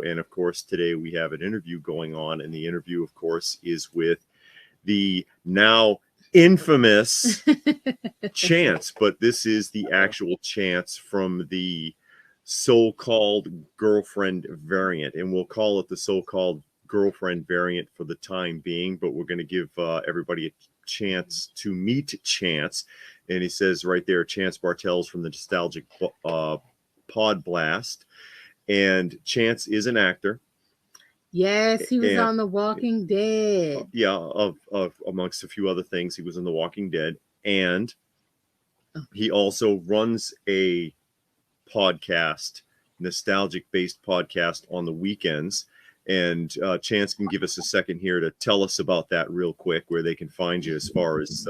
And of course, today we have an interview going on, and the interview, of course, is with the now infamous Chance, but this is the actual Chance from the so-called girlfriend variant, and we'll call it the so-called girlfriend variant for the time being, but we're going to give everybody a chance to meet Chance. And he says right there, Chance Bartels from the Nostalgic Pod Blast. And Chance is an actor. Yes, he was on The Walking Dead. Yeah, of amongst a few other things, he was in The Walking Dead. And he also runs a podcast, nostalgic-based podcast on the weekends. And Chance can give us a second here to tell us about that real quick, where they can find you as far as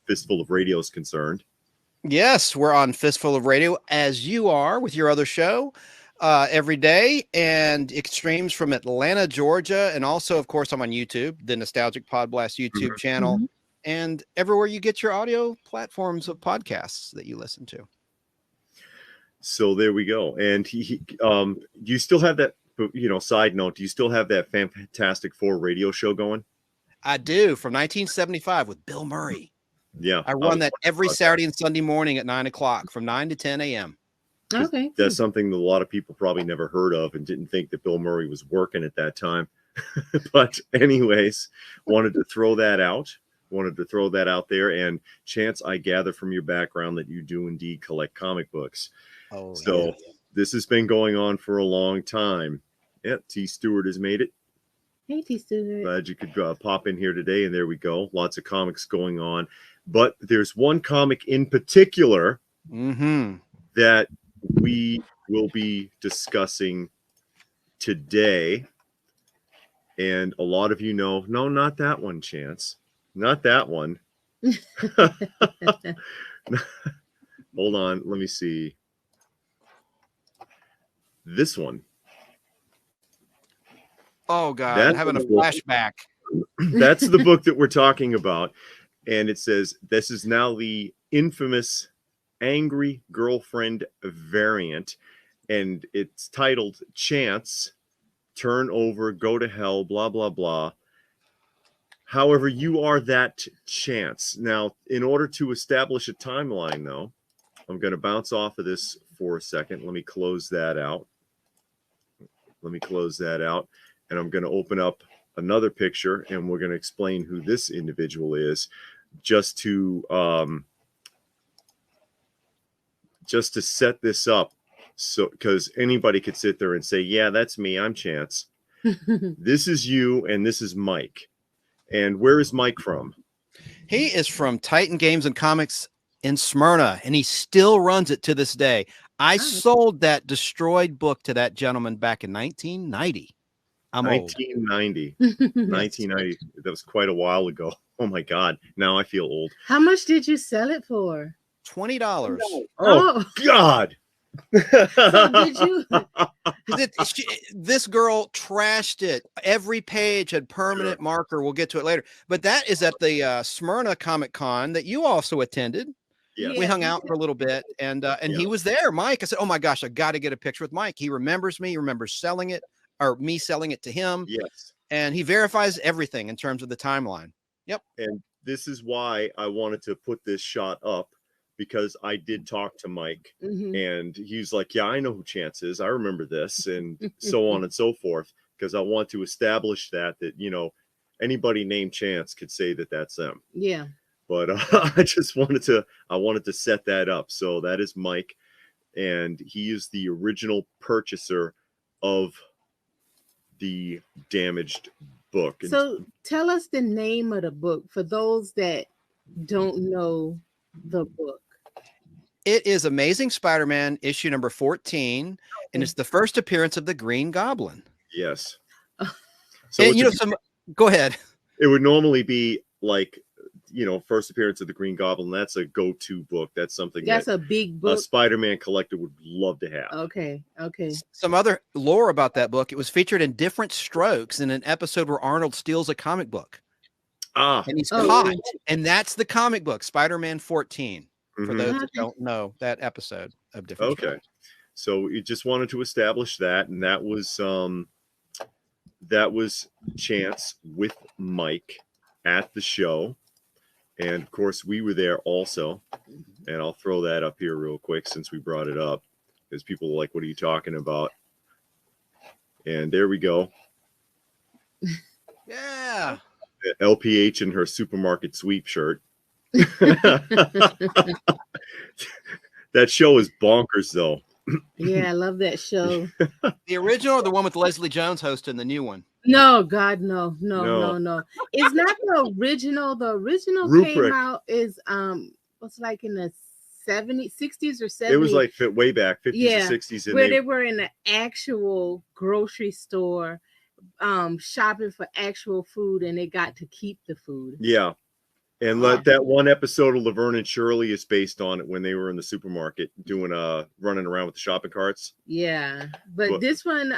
Fistful of Radio is concerned. Yes, we're on Fistful of Radio, as you are with your other show every day. And it streams from Atlanta, Georgia. And also, of course, I'm on YouTube, the Nostalgic Pod Blast YouTube channel, and everywhere you get your audio platforms of podcasts that you listen to. So there we go. And he you still have that, side note, do you still have that Fantastic Four radio show going? I do, from 1975 with Bill Murray. Yeah. I run that every Saturday and Sunday morning at 9 o'clock from 9 to 10 a.m. Okay. That's something that a lot of people probably never heard of and didn't think that Bill Murray was working at that time. But anyways, wanted to throw that out there. And Chance, I gather from your background that you do indeed collect comic books. Oh, so this has been going on for a long time. Yeah, T. Stewart has made it. Hey, T. Stewart. Glad you could pop in here today. And there we go. Lots of comics going on. But there's one comic in particular that we will be discussing today. And a lot of you know, no, not that one, Chance. Not that one. Hold on. Let me see. This one. Oh, God. I'm having a flashback. That's the book that we're talking about. And it says, this is now the infamous Angry Girlfriend variant. And it's titled Chance, Turn Over, Go to Hell, blah, blah, blah. However, you are that Chance. Now, in order to establish a timeline, though, I'm going to bounce off of this for a second. Let me close that out. And I'm going to open up another picture, and we're going to explain who this individual is, just to set this up, so because anybody could sit there and say, yeah, that's me, I'm Chance. This is you, and this is Mike. And where is Mike from? He is from Titan Games and Comics in Smyrna, and he still runs it to this day. I sold that destroyed book to that gentleman back in 1990. I'm 1990. 1990. That was quite a while ago. Oh my God. Now I feel old. How much did you sell it for? $20. Oh God. So did you? This girl trashed it. Every page had permanent marker. We'll get to it later. But that is at the Smyrna Comic Con that you also attended. Yeah. We hung out for a little bit, and he was there, Mike. I said, oh my gosh, I got to get a picture with Mike. He remembers me. He remembers selling it, or me selling it to him. Yes. And he verifies everything in terms of the timeline. Yep. And this is why I wanted to put this shot up, because I did talk to Mike, and he's like, yeah, I know who Chance is. I remember this, and so on and so forth, because I want to establish that, anybody named Chance could say that that's them. Yeah. But I just wanted to set that up. So that is Mike, and he is the original purchaser of the damaged book. So tell us the name of the book for those that don't know the book. It is Amazing Spider-Man issue number 14, and it's the first appearance of the Green Goblin. Yes. So go ahead. It would normally be like, first appearance of the Green Goblin. That's a go-to book. That's something that's a big book. A Spider-Man collector would love to have. Okay. Some other lore about that book. It was featured in different strokes in an episode where Arnold steals a comic book. And he's caught. And that's the comic book, Spider-Man 14, for those that don't know that episode of different strokes. So we just wanted to establish that, and that was Chance with Mike at the show. And of course, we were there also. And I'll throw that up here real quick since we brought it up, because people are like, what are you talking about? And there we go. Yeah. LPH in her supermarket sweep shirt. That show is bonkers, though. Yeah, I love that show. The original or the one with Leslie Jones hosting, the new one? No, God, no. No. It's not the original. The original Ruprecht. came out is what's like in the 60s or 70s. It was like way back, 50s Yeah, or 60s. where they were in an actual grocery store shopping for actual food, and they got to keep the food. Yeah. And that one episode of Laverne and Shirley is based on it when they were in the supermarket doing running around with the shopping carts. Yeah, but this one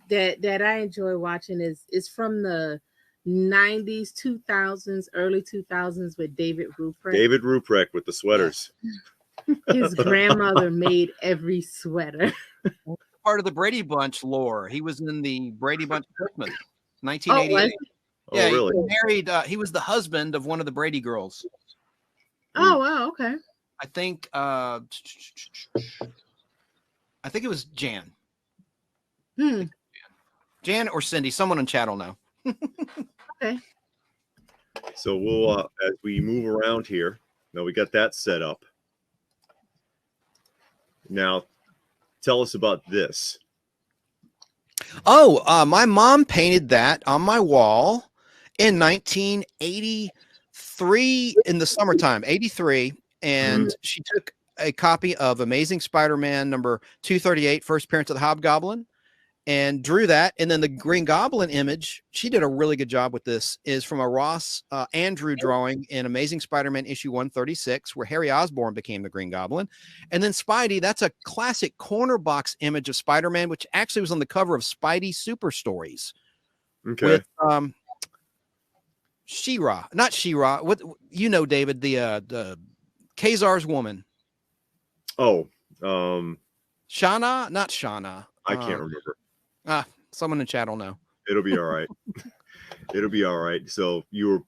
that I enjoy watching is from the 90s, 2000s, early 2000s with David Ruprecht. David Ruprecht with the sweaters. His grandmother made every sweater. Part of the Brady Bunch lore. He was in the Brady Bunch Christmas, 1988. Yeah, really? He married. He was the husband of one of the Brady girls. Oh wow, okay. I think it was Jan. Jan or Cindy. Someone in chat will know. Okay. So we'll as we move around here. Now we got that set up. Now, tell us about this. Oh, my mom painted that on my wall in 1983 in the summertime, 83. And she took a copy of Amazing Spider-Man number 238, first appearance of the Hobgoblin, and drew that. And then the Green Goblin image, she did a really good job with this, is from a Ross Andrew drawing in Amazing Spider-Man issue 136, where Harry Osborn became the Green Goblin. And then Spidey, that's a classic corner box image of Spider-Man, which actually was on the cover of Spidey Super Stories. Okay. With She-Ra, not She-Ra. What David, the Kazar's woman. Oh, Shauna, not Shauna. I can't remember. Someone in chat will know. It'll be all right. It'll be all right. So you were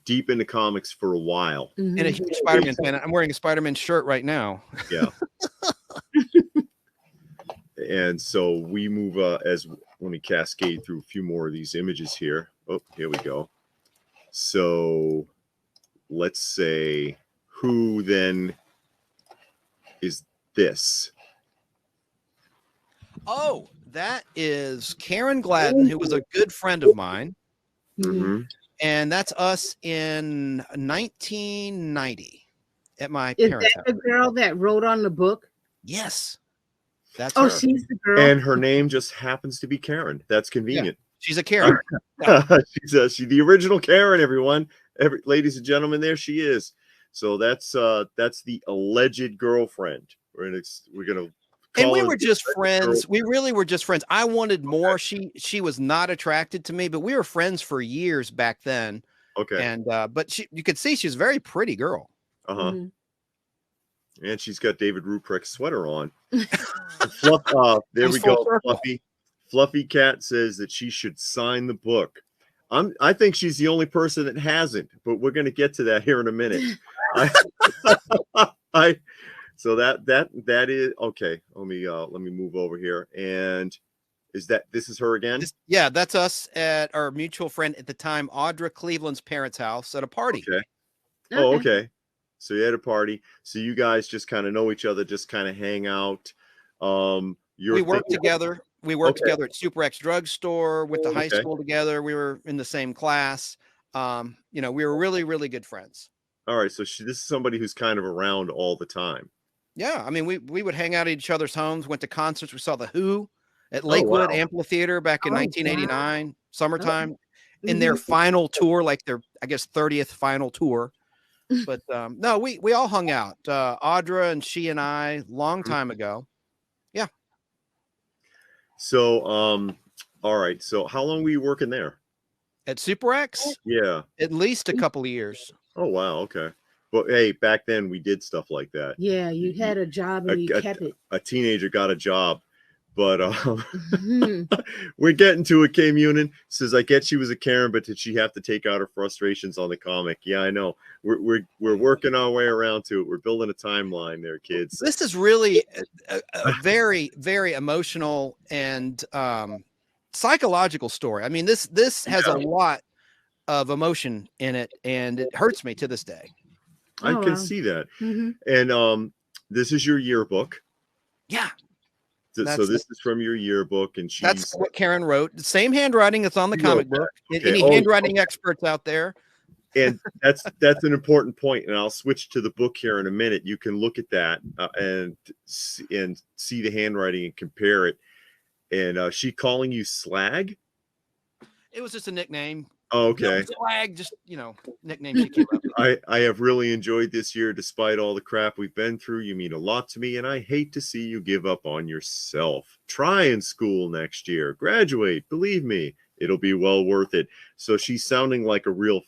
deep into comics for a while. And a huge Spider-Man fan. I'm wearing a Spider-Man shirt right now. Yeah. And so we move let me cascade through a few more of these images here. Oh, here we go. So let's say, who then is this? Oh, that is Karen Gladden, who was a good friend of mine. And that's us in 1990 at my parents' house. Is that the girl that wrote on the book? Yes. That's her. She's the girl. And her name just happens to be Karen. That's convenient. Yeah, she's a Karen. She's the original Karen, everyone. Ladies and gentlemen, there she is. So that's the alleged girlfriend. We're gonna and we were just friends. We really were just friends. I wanted more. She was not attracted to me, but we were friends for years back then. Okay. And but you could see she's a very pretty girl. And she's got David Ruprecht's sweater on. There we go. Fluffy Cat says that she should sign the book. I think she's the only person that hasn't, but we're going to get to that here in a minute. So that is okay. Let me move over here. And this is her again? Yeah, that's us at our mutual friend at the time, Audra Cleveland's parents' house at a party. Okay. Oh, okay. So you had a party. So you guys just kind of know each other, just kind of hang out. We worked together. We worked together at Super X drugstore, with the high school together. We were in the same class. We were really, really good friends. All right. So this is somebody who's kind of around all the time. Yeah. I mean, we would hang out at each other's homes, went to concerts. We saw the Who at Lakewood Amphitheater back in 1989, summertime, in their final tour, like their, I guess, 30th final tour. But no, we all hung out. Audra and she and I, long time ago. Yeah. So, all right. So how long were you working there? At Super X? Yeah. At least a couple of years. Oh, wow. Okay. But hey, back then we did stuff like that. Yeah, you had a job and you kept it. A teenager got a job. But Mhm. we're getting to it. Kay Munin says, I get she was a Karen, but did she have to take out her frustrations on the comic? Yeah, I know. We're working our way around to it. We're building a timeline there, kids. This is really a very, very emotional and psychological story. I mean, this has a lot of emotion in it, and it hurts me to this day. I can see that. And this is your yearbook. Yeah. So this is from your yearbook, and that's what Karen wrote. The same handwriting that's on the comic book. Okay. Any handwriting experts out there? And that's an important point. And I'll switch to the book here in a minute. You can look at that and see the handwriting and compare it. And she calling you Slag? It was just a nickname. Oh, okay. Slag, just nickname she came up with. I have really enjoyed this year despite all the crap we've been through. You mean a lot to me, and I hate to see you give up on yourself. Try in school next year. Graduate. Believe me, it'll be well worth it. So she's sounding like a real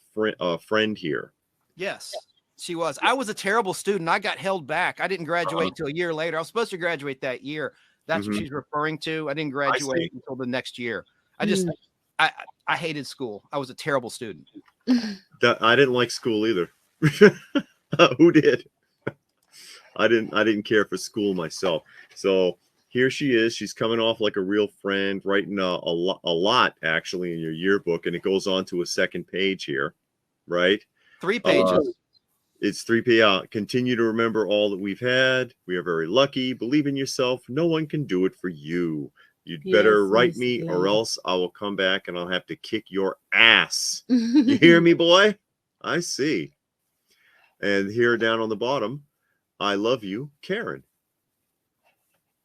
friend here. Yes, she was. I was a terrible student. I got held back. I didn't graduate until a year later. I was supposed to graduate that year. That's what she's referring to. I didn't graduate until the next year. I hated school. I was a terrible student. I didn't like school either. Who did? I didn't care for school myself. So here she is. She's coming off like a real friend, writing a lot actually in your yearbook, and it goes on to a second page here, right? 3 pages. It's 3 pages. Continue to remember all that we've had. We are very lucky. Believe in yourself. No one can do it for you. You'd better write me, or else I will come back and I'll have to kick your ass. You hear me, boy? I see. And here down on the bottom, I love you, Karen.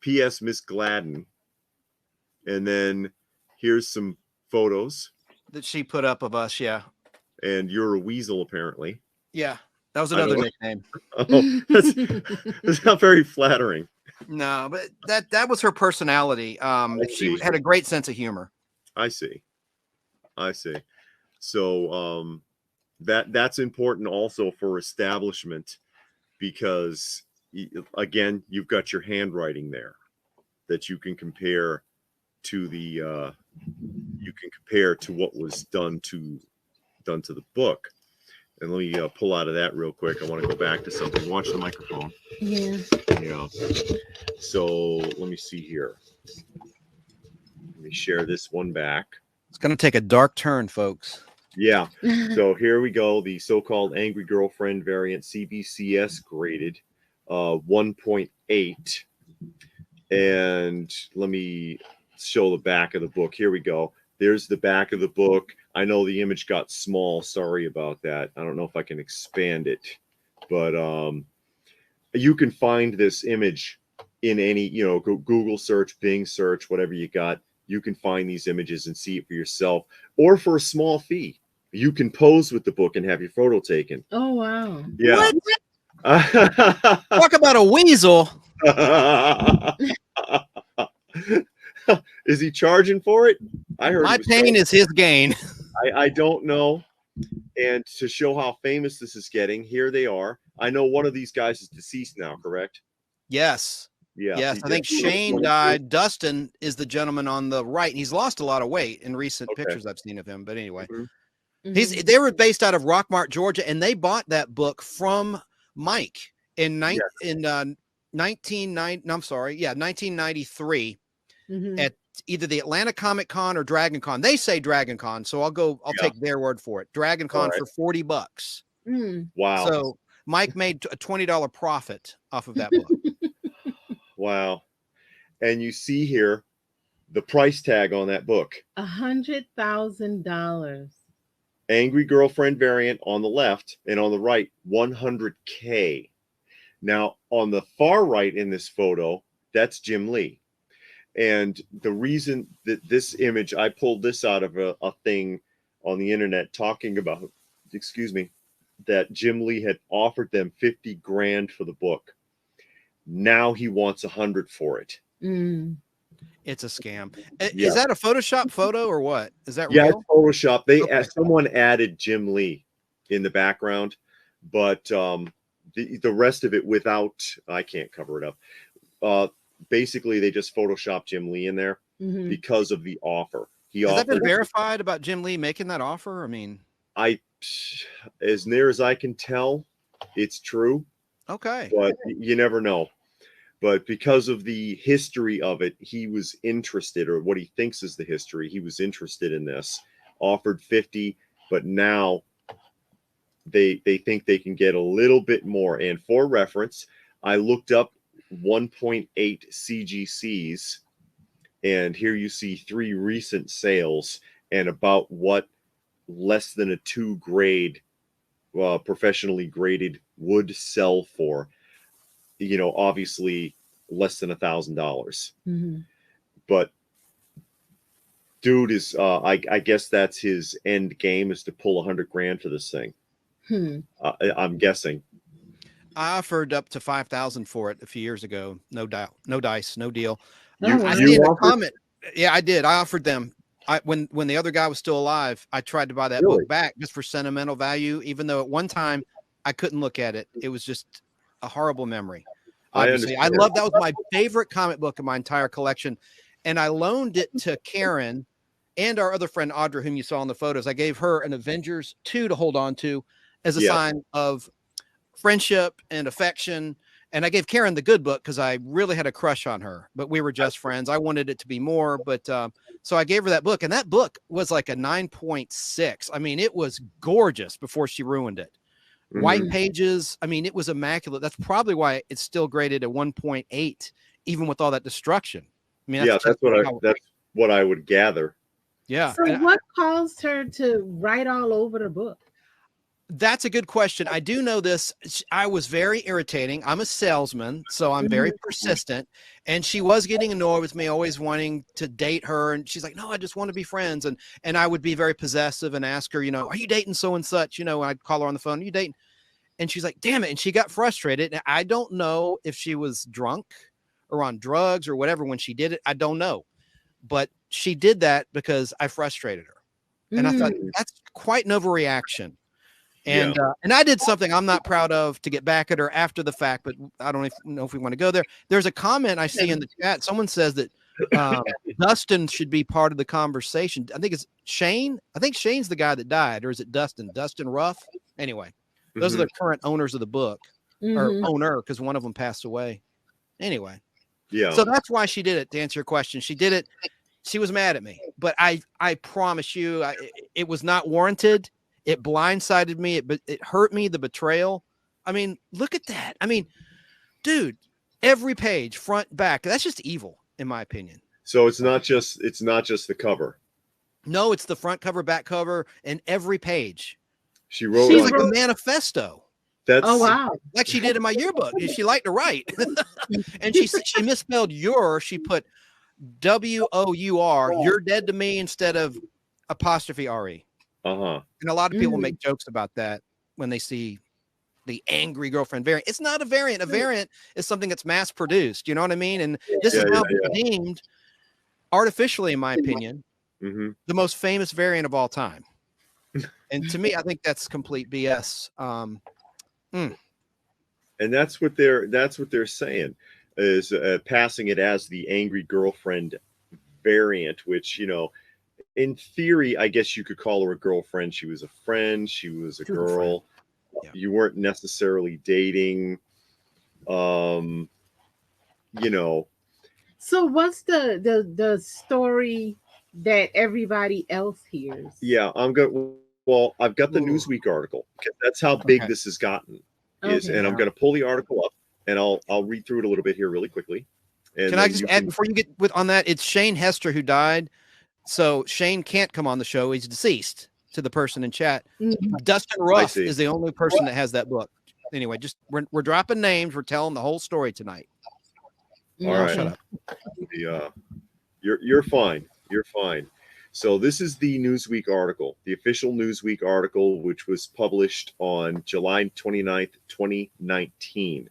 P.S. Miss Gladden. And then here's some photos that she put up of us. Yeah. And you're a weasel, apparently. Yeah. That was another nickname. Oh, that's not very flattering. No, but that was her personality. She had a great sense of humor. I see. So that's important also for establishment, because again, you've got your handwriting there that you can compare to the what was done to the book. And let me pull out of that real quick. I want to go back to something. Watch the microphone. Yeah. So let me see here. Let me share this one back. It's going to take a dark turn, folks. Yeah. So here we go. The so-called Angry Girlfriend variant, CBCS graded 1.8. And let me show the back of the book. Here we go. There's the back of the book. I know the image got small. Sorry about that. I don't know if I can expand it, but you can find this image in any, Google search, Bing search, whatever you got. You can find these images and see it for yourself, or for a small fee. You can pose with the book and have your photo taken. Oh, wow. Yeah. Talk about a weasel. Is he charging for it? I heard my pain is his gain. I don't know. And to show how famous this is getting, here they are. I know one of these guys is deceased now, correct? Yes. Yeah. Yes. I think Shane died. Dustin is the gentleman on the right. He's lost a lot of weight in recent pictures I've seen of him. But anyway, they were based out of Rockmart, Georgia, and they bought that book from Mike in 1993 at either the Atlanta Comic Con or Dragon Con. They say Dragon Con, so I'll take their word for it. Dragon Con for $40. Wow. So Mike made a $20 profit off of that book. Wow. And you see here the price tag on that book. $100,000. Angry Girlfriend variant on the left, and on the right, $100K. Now, on the far right in this photo, that's Jim Lee. And the reason that this image, I pulled this out of a thing on the internet talking about, that Jim Lee had offered them 50 grand for the book. Now he wants 100 for it. It's a scam. Is that a Photoshop photo or what? Is that real? Yeah, it's Photoshop. Someone added Jim Lee in the background, but the rest of it without, I can't cover it up. Basically, they just photoshopped Jim Lee in there because of the offer. Has that been verified about Jim Lee making that offer? I mean, as near as I can tell, it's true. Okay. But you never know. But because of the history of it, he was interested, or what he thinks is the history, he was interested in this, offered 50, but now they think they can get a little bit more. And for reference, I looked up 1.8 CGCs, and here you see 3 recent sales and about what less than a 2 grade professionally graded would sell for. Obviously less than $1,000. But dude is I guess that's his end game, is to pull $100,000 for this thing. I'm guessing. I offered up to 5,000 for it a few years ago. No doubt, no dice, no deal. I see in the comment. Yeah, I did. I offered them. When the other guy was still alive, I tried to buy that book back just for sentimental value, even though at one time I couldn't look at it. It was just a horrible memory. Obviously, I love that was my favorite comic book in my entire collection. And I loaned it to Karen and our other friend Audra, whom you saw in the photos. I gave her an Avengers 2 to hold on to as a sign of friendship and affection. And I gave Karen the good book because I really had a crush on her, but we were just friends. I wanted it to be more, but so I gave her that book, and that book was like a 9.6. I mean, it was gorgeous before she ruined it. White pages. I mean, it was immaculate. That's probably why it's still graded at 1.8, even with all that destruction. I mean, that's what I would gather. Yeah. So what caused her to write all over the book? That's a good question. I do know this. I was very irritating. I'm a salesman, so I'm very persistent. And she was getting annoyed with me, always wanting to date her. And she's like, no, I just want to be friends. And I would be very possessive and ask her, are you dating so and such? I'd call her on the phone, are you dating? And she's like, damn it. And she got frustrated. And I don't know if she was drunk or on drugs or whatever when she did it. I don't know. But she did that because I frustrated her. And I thought that's quite an overreaction. And and I did something I'm not proud of to get back at her after the fact, but I don't know if we want to go there. There's a comment I see in the chat. Someone says that Dustin should be part of the conversation. I think it's Shane. I think Shane's the guy that died, or is it Dustin? Dustin Ruff? Anyway, those are the current owners of the book, or owner, because one of them passed away. Anyway. Yeah. So that's why she did it, to answer your question. She did it. She was mad at me, but I promise you, it was not warranted. It blindsided me. It hurt me, the betrayal. I mean, look at that. I mean, dude, every page, front, back, that's just evil, in my opinion. So it's not just the cover. No, it's the front cover, back cover, and every page. She wrote like a manifesto. That's wow. Like she did in my yearbook. She liked to write. And she misspelled your. She put WOUR. You're dead to me instead of apostrophe RE. And a lot of people make jokes about that when they see the angry girlfriend variant. It's not a variant. A variant is something that's mass produced. You know what I mean? And this is now deemed artificially, in my opinion, the most famous variant of all time. And to me, I think that's complete BS. And that's what they're saying, is passing it as the angry girlfriend variant, which, in theory, I guess you could call her a girlfriend. She was a friend. She was a girl. Yeah. You weren't necessarily dating. So what's the story that everybody else hears? Yeah, I've got the Newsweek article, because that's how big this has gotten. And I'm going to pull the article up, and I'll read through it a little bit here really quickly. And can I just add, before you get on that, it's Shane Hester who died. So Shane can't come on the show. He's deceased, to the person in chat. Dustin Ruff is the only person that has that book. Anyway, just we're dropping names. We're telling the whole story tonight. All right. Shut up. You're fine. You're fine. So this is the Newsweek article, the official Newsweek article, which was published on July 29th, 2019.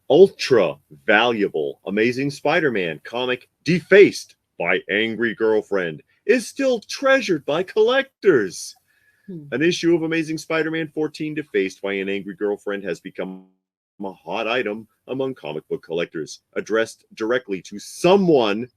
Ultra valuable, Amazing Spider-Man comic defaced by angry girlfriend is still treasured by collectors. An issue of Amazing Spider-Man 14 defaced by an angry girlfriend has become a hot item among comic book collectors. Addressed directly to someone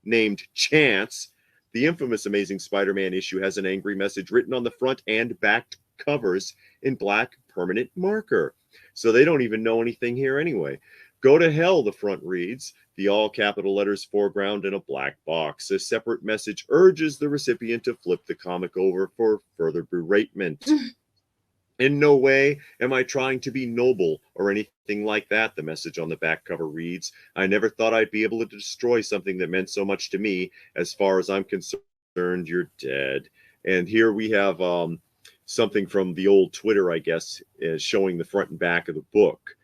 named Chance, the infamous Amazing Spider-Man issue has an angry message written on the front and back covers in black permanent marker. So they don't even know anything here anyway. Go to hell, the front reads, the all capital letters foreground in a black box. A separate message urges the recipient to flip the comic over for further beratement. In no way am I trying to be noble or anything like that, the message on the back cover reads. I never thought I'd be able to destroy something that meant so much to me. As far as I'm concerned, you're dead. And here we have something from the old Twitter, I guess, showing the front and back of the book.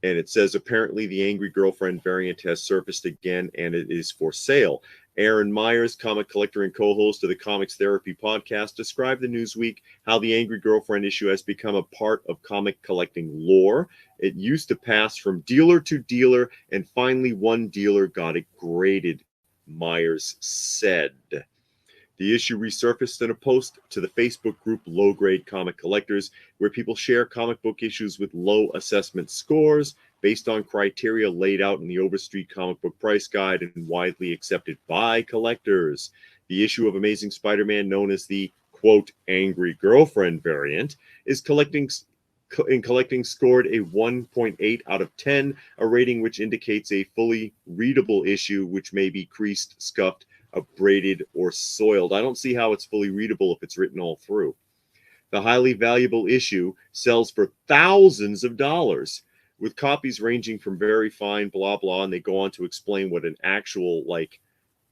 And it says, apparently the angry girlfriend variant has surfaced again, and it is for sale. Aaron Myers, comic collector and co-host of the Comics Therapy podcast, described the Newsweek how the angry girlfriend issue has become a part of comic collecting lore. It used to pass from dealer to dealer, and finally one dealer got it graded, Myers said. The issue resurfaced in a post to the Facebook group Low Grade Comic Collectors, where people share comic book issues with low assessment scores based on criteria laid out in the Overstreet Comic Book Price Guide and widely accepted by collectors. The issue of Amazing Spider-Man, known as the, quote, Angry Girlfriend variant, is collecting scored a 1.8 out of 10, a rating which indicates a fully readable issue which may be creased, scuffed, abraded, or soiled. I don't see how it's fully readable if it's written all through. The highly valuable issue sells for thousands of dollars, with copies ranging from very fine blah blah, and they go on to explain what an actual, like,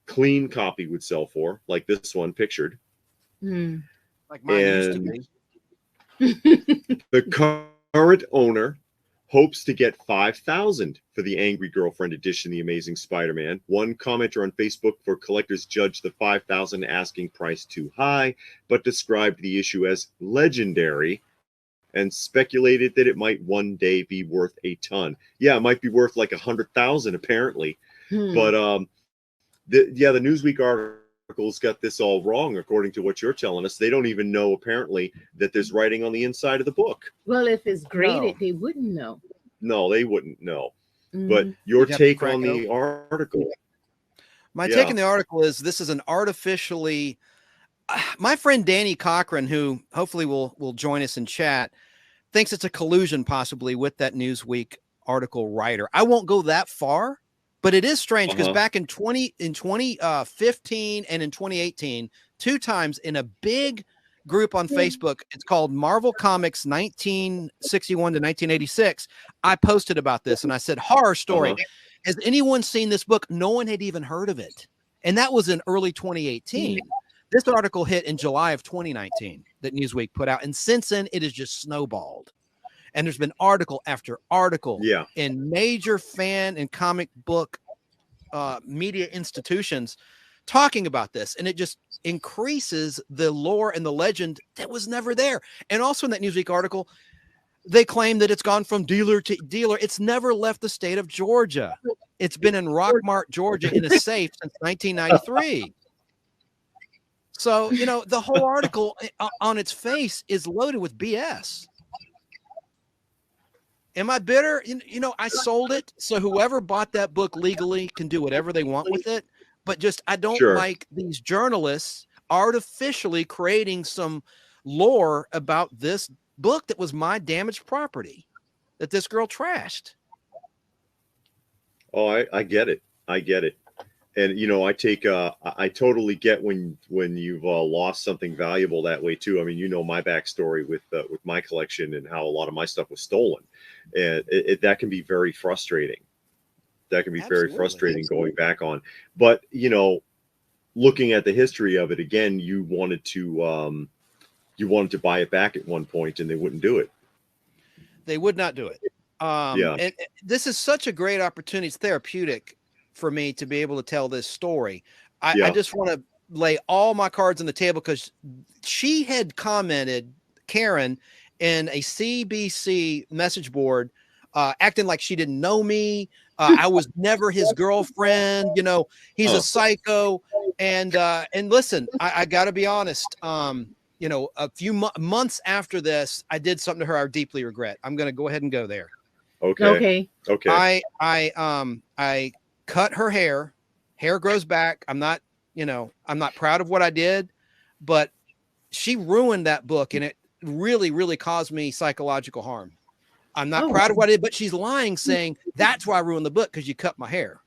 clean copy would sell for, like this one pictured. Like mine used to be. The current owner hopes to get $5,000 for the Angry Girlfriend edition, The Amazing Spider-Man. One commenter on Facebook for collectors judged the $5,000 asking price too high, but described the issue as legendary and speculated that it might one day be worth a ton. Yeah, it might be worth like $100,000 apparently. But the Newsweek article's got this all wrong, according to what you're telling us. They don't even know apparently that there's writing on the inside of the book. Well, if it's graded, they wouldn't know. No, they wouldn't know. But your take on the article? My take on the article is this is an artificially. My friend Danny Cochran, who hopefully will join us in chat, thinks it's a collusion possibly with that Newsweek article writer. I won't go that far, but it is strange because back in 2015 and in 2018, two times in a big group on Facebook, it's called Marvel Comics 1961 to 1986. I posted about this and I said, horror story. Has anyone seen this book? No one had even heard of it. And that was in early 2018. This article hit in July of 2019 that Newsweek put out. And since then, it has just snowballed. And there's been article after article in major fan and comic book media institutions talking about this. And it just increases the lore and the legend that was never there. And also in that Newsweek article, they claim that it's gone from dealer to dealer. It's never left the state of Georgia. It's been in Rockmart, Georgia in a safe since 1993. So, you know, the whole article on its face is loaded with BS. Am I bitter? You know, I sold it. So whoever bought that book legally can do whatever they want with it. But just, I don't like these journalists artificially creating some lore about this book that was my damaged property that this girl trashed. Oh, I get it. I get it. And, you know, I totally get when you've lost something valuable that way too. I mean, you know, my backstory with my collection and how a lot of my stuff was stolen, and that can be very frustrating. That can be very frustrating going back on. But, you know, looking at the history of it again, you wanted to buy it back at one point and they wouldn't do it. They would not do it. And this is such a great opportunity. It's therapeutic for me to be able to tell this story. I just want to lay all my cards on the table because she had commented, Karen, in a CBC message board, acting like she didn't know me. I was never his girlfriend. You know, he's a psycho. And listen, I got to be honest. you know, a few months after this, I did something to her I deeply regret. I'm going to go ahead and go there. Okay. I cut her hair. Hair grows back. I'm not proud of what I did, but she ruined that book, and it really, really caused me psychological harm. I'm not proud of what I did, but she's lying, saying that's why I ruined the book, because you cut my hair.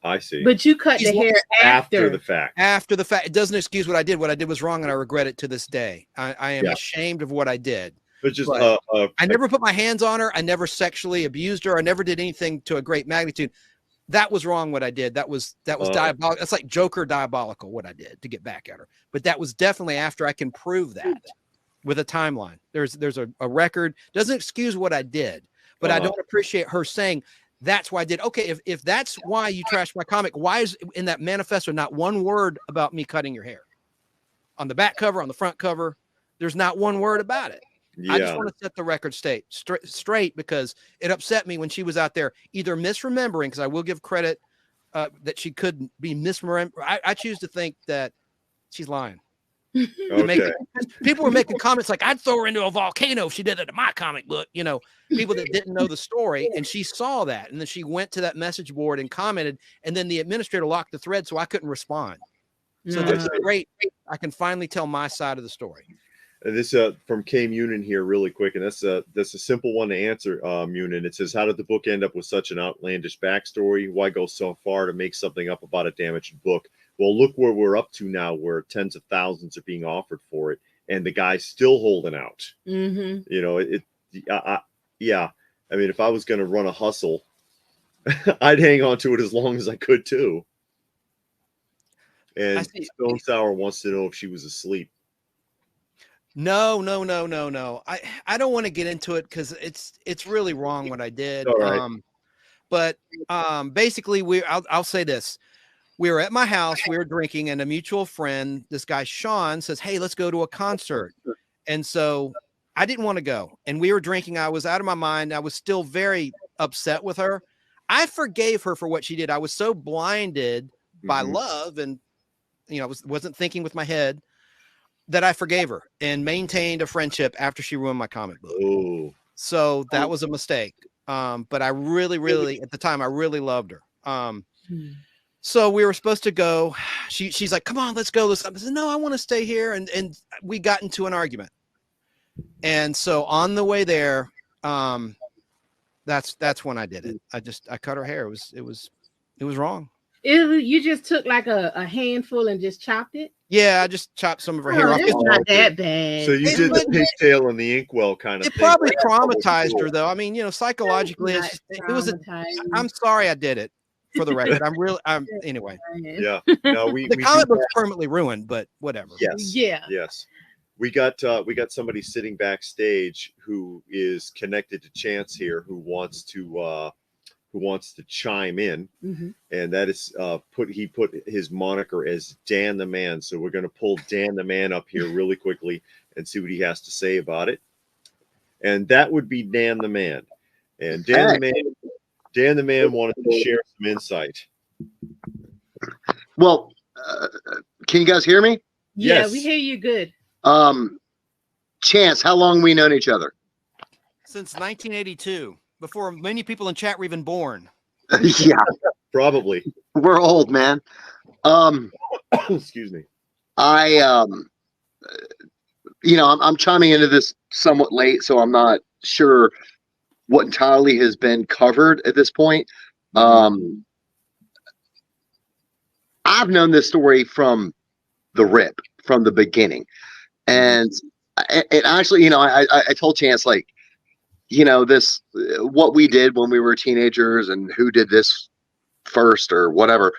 I see. But you cut the hair after the fact. After the fact. It doesn't excuse what I did. What I did was wrong, and I regret it to this day. I am ashamed of what I did. But just I never put my hands on her. I never sexually abused her. I never did anything to a great magnitude. That was wrong what I did. That was diabolical. That's like Joker diabolical what I did to get back at her. But that was definitely after I can prove that with a timeline. There's a record. Doesn't excuse what I did, but I don't appreciate her saying that's why I did. Okay, if that's why you trashed my comic, why is in that manifesto not one word about me cutting your hair? On the back cover, on the front cover, there's not one word about it. Yeah. I just want to set the record straight because it upset me when she was out there either misremembering, because I will give credit that she could be misremembering. I choose to think that she's lying. Okay. People were making comments like, I'd throw her into a volcano if she did it in my comic book. You know, people that didn't know the story, and she saw that, and then she went to that message board and commented, and then the administrator locked the thread, so I couldn't respond. So this is great. I can finally tell my side of the story. This from K Munin here really quick, and that's a simple one to answer, Munin. It says, how did the book end up with such an outlandish backstory? Why go so far to make something up about a damaged book? Well, look where we're up to now, where tens of thousands are being offered for it, and the guy's still holding out. You know, yeah. I mean, if I was going to run a hustle, I'd hang on to it as long as I could too. And Stone Sour wants to know if she was asleep. No. I don't want to get into it because it's really wrong what I did. All right. But basically, I'll say this. We were at my house, we were drinking, and a mutual friend, this guy Sean, says, hey, let's go to a concert. And so I didn't want to go. And we were drinking. I was out of my mind. I was still very upset with her. I forgave her for what she did. I was so blinded by love and, you know, wasn't thinking with my head that I forgave her and maintained a friendship after she ruined my comic book. Ooh. So that was a mistake. But I really, at the time, I really loved her. So we were supposed to go. She's like, come on, let's go. I said, no, I want to stay here. And we got into an argument. And so on the way there, that's when I did it. I cut her hair. It was wrong. You just took like a handful and just chopped it? Yeah, I just chopped some of her hair off. It's not that bad. So you did the pigtail and the inkwell kind of thing. It thing. probably traumatized her, though. I mean, you know, psychologically, it was I'm sorry I did it, for the record. Anyway. Yeah. No, the comic book's permanently ruined, but whatever. Yes. Yeah. Yes. We got somebody sitting backstage who is connected to Chance here, who wants to chime in, and that is he put his moniker as Dan the Man. So we're going to pull Dan the Man up here really quickly and see what he has to say about it. And that would be Dan the Man. And Dan the Man wanted to share some insight. Well, can you guys hear me? Yeah, yes. We hear you good. Chance, how long we known each other? Since 1982. Before many people in chat were even born. Yeah, probably. We're old, man. Excuse me. I'm chiming into this somewhat late, so I'm not sure what entirely has been covered at this point. I've known this story from the rip, from the beginning, and actually, I told Chance, like, this, what we did when we were teenagers and who did this first or whatever.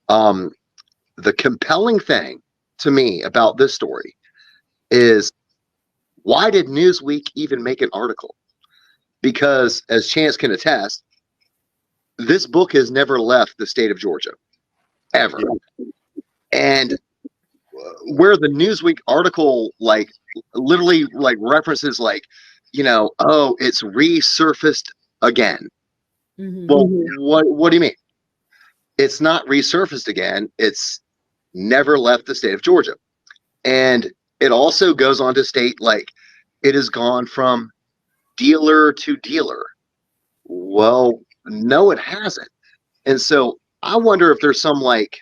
The compelling thing to me about this story is, why did Newsweek even make an article? Because, as Chance can attest, this book has never left the state of Georgia, ever. And where the Newsweek article, like, literally, like, references, like, oh, it's resurfaced again. Well, what do you mean? It's not resurfaced again. It's never left the state of Georgia. And it also goes on to state, like, it has gone from dealer to dealer. Well, no, it hasn't. And so I wonder if there's some like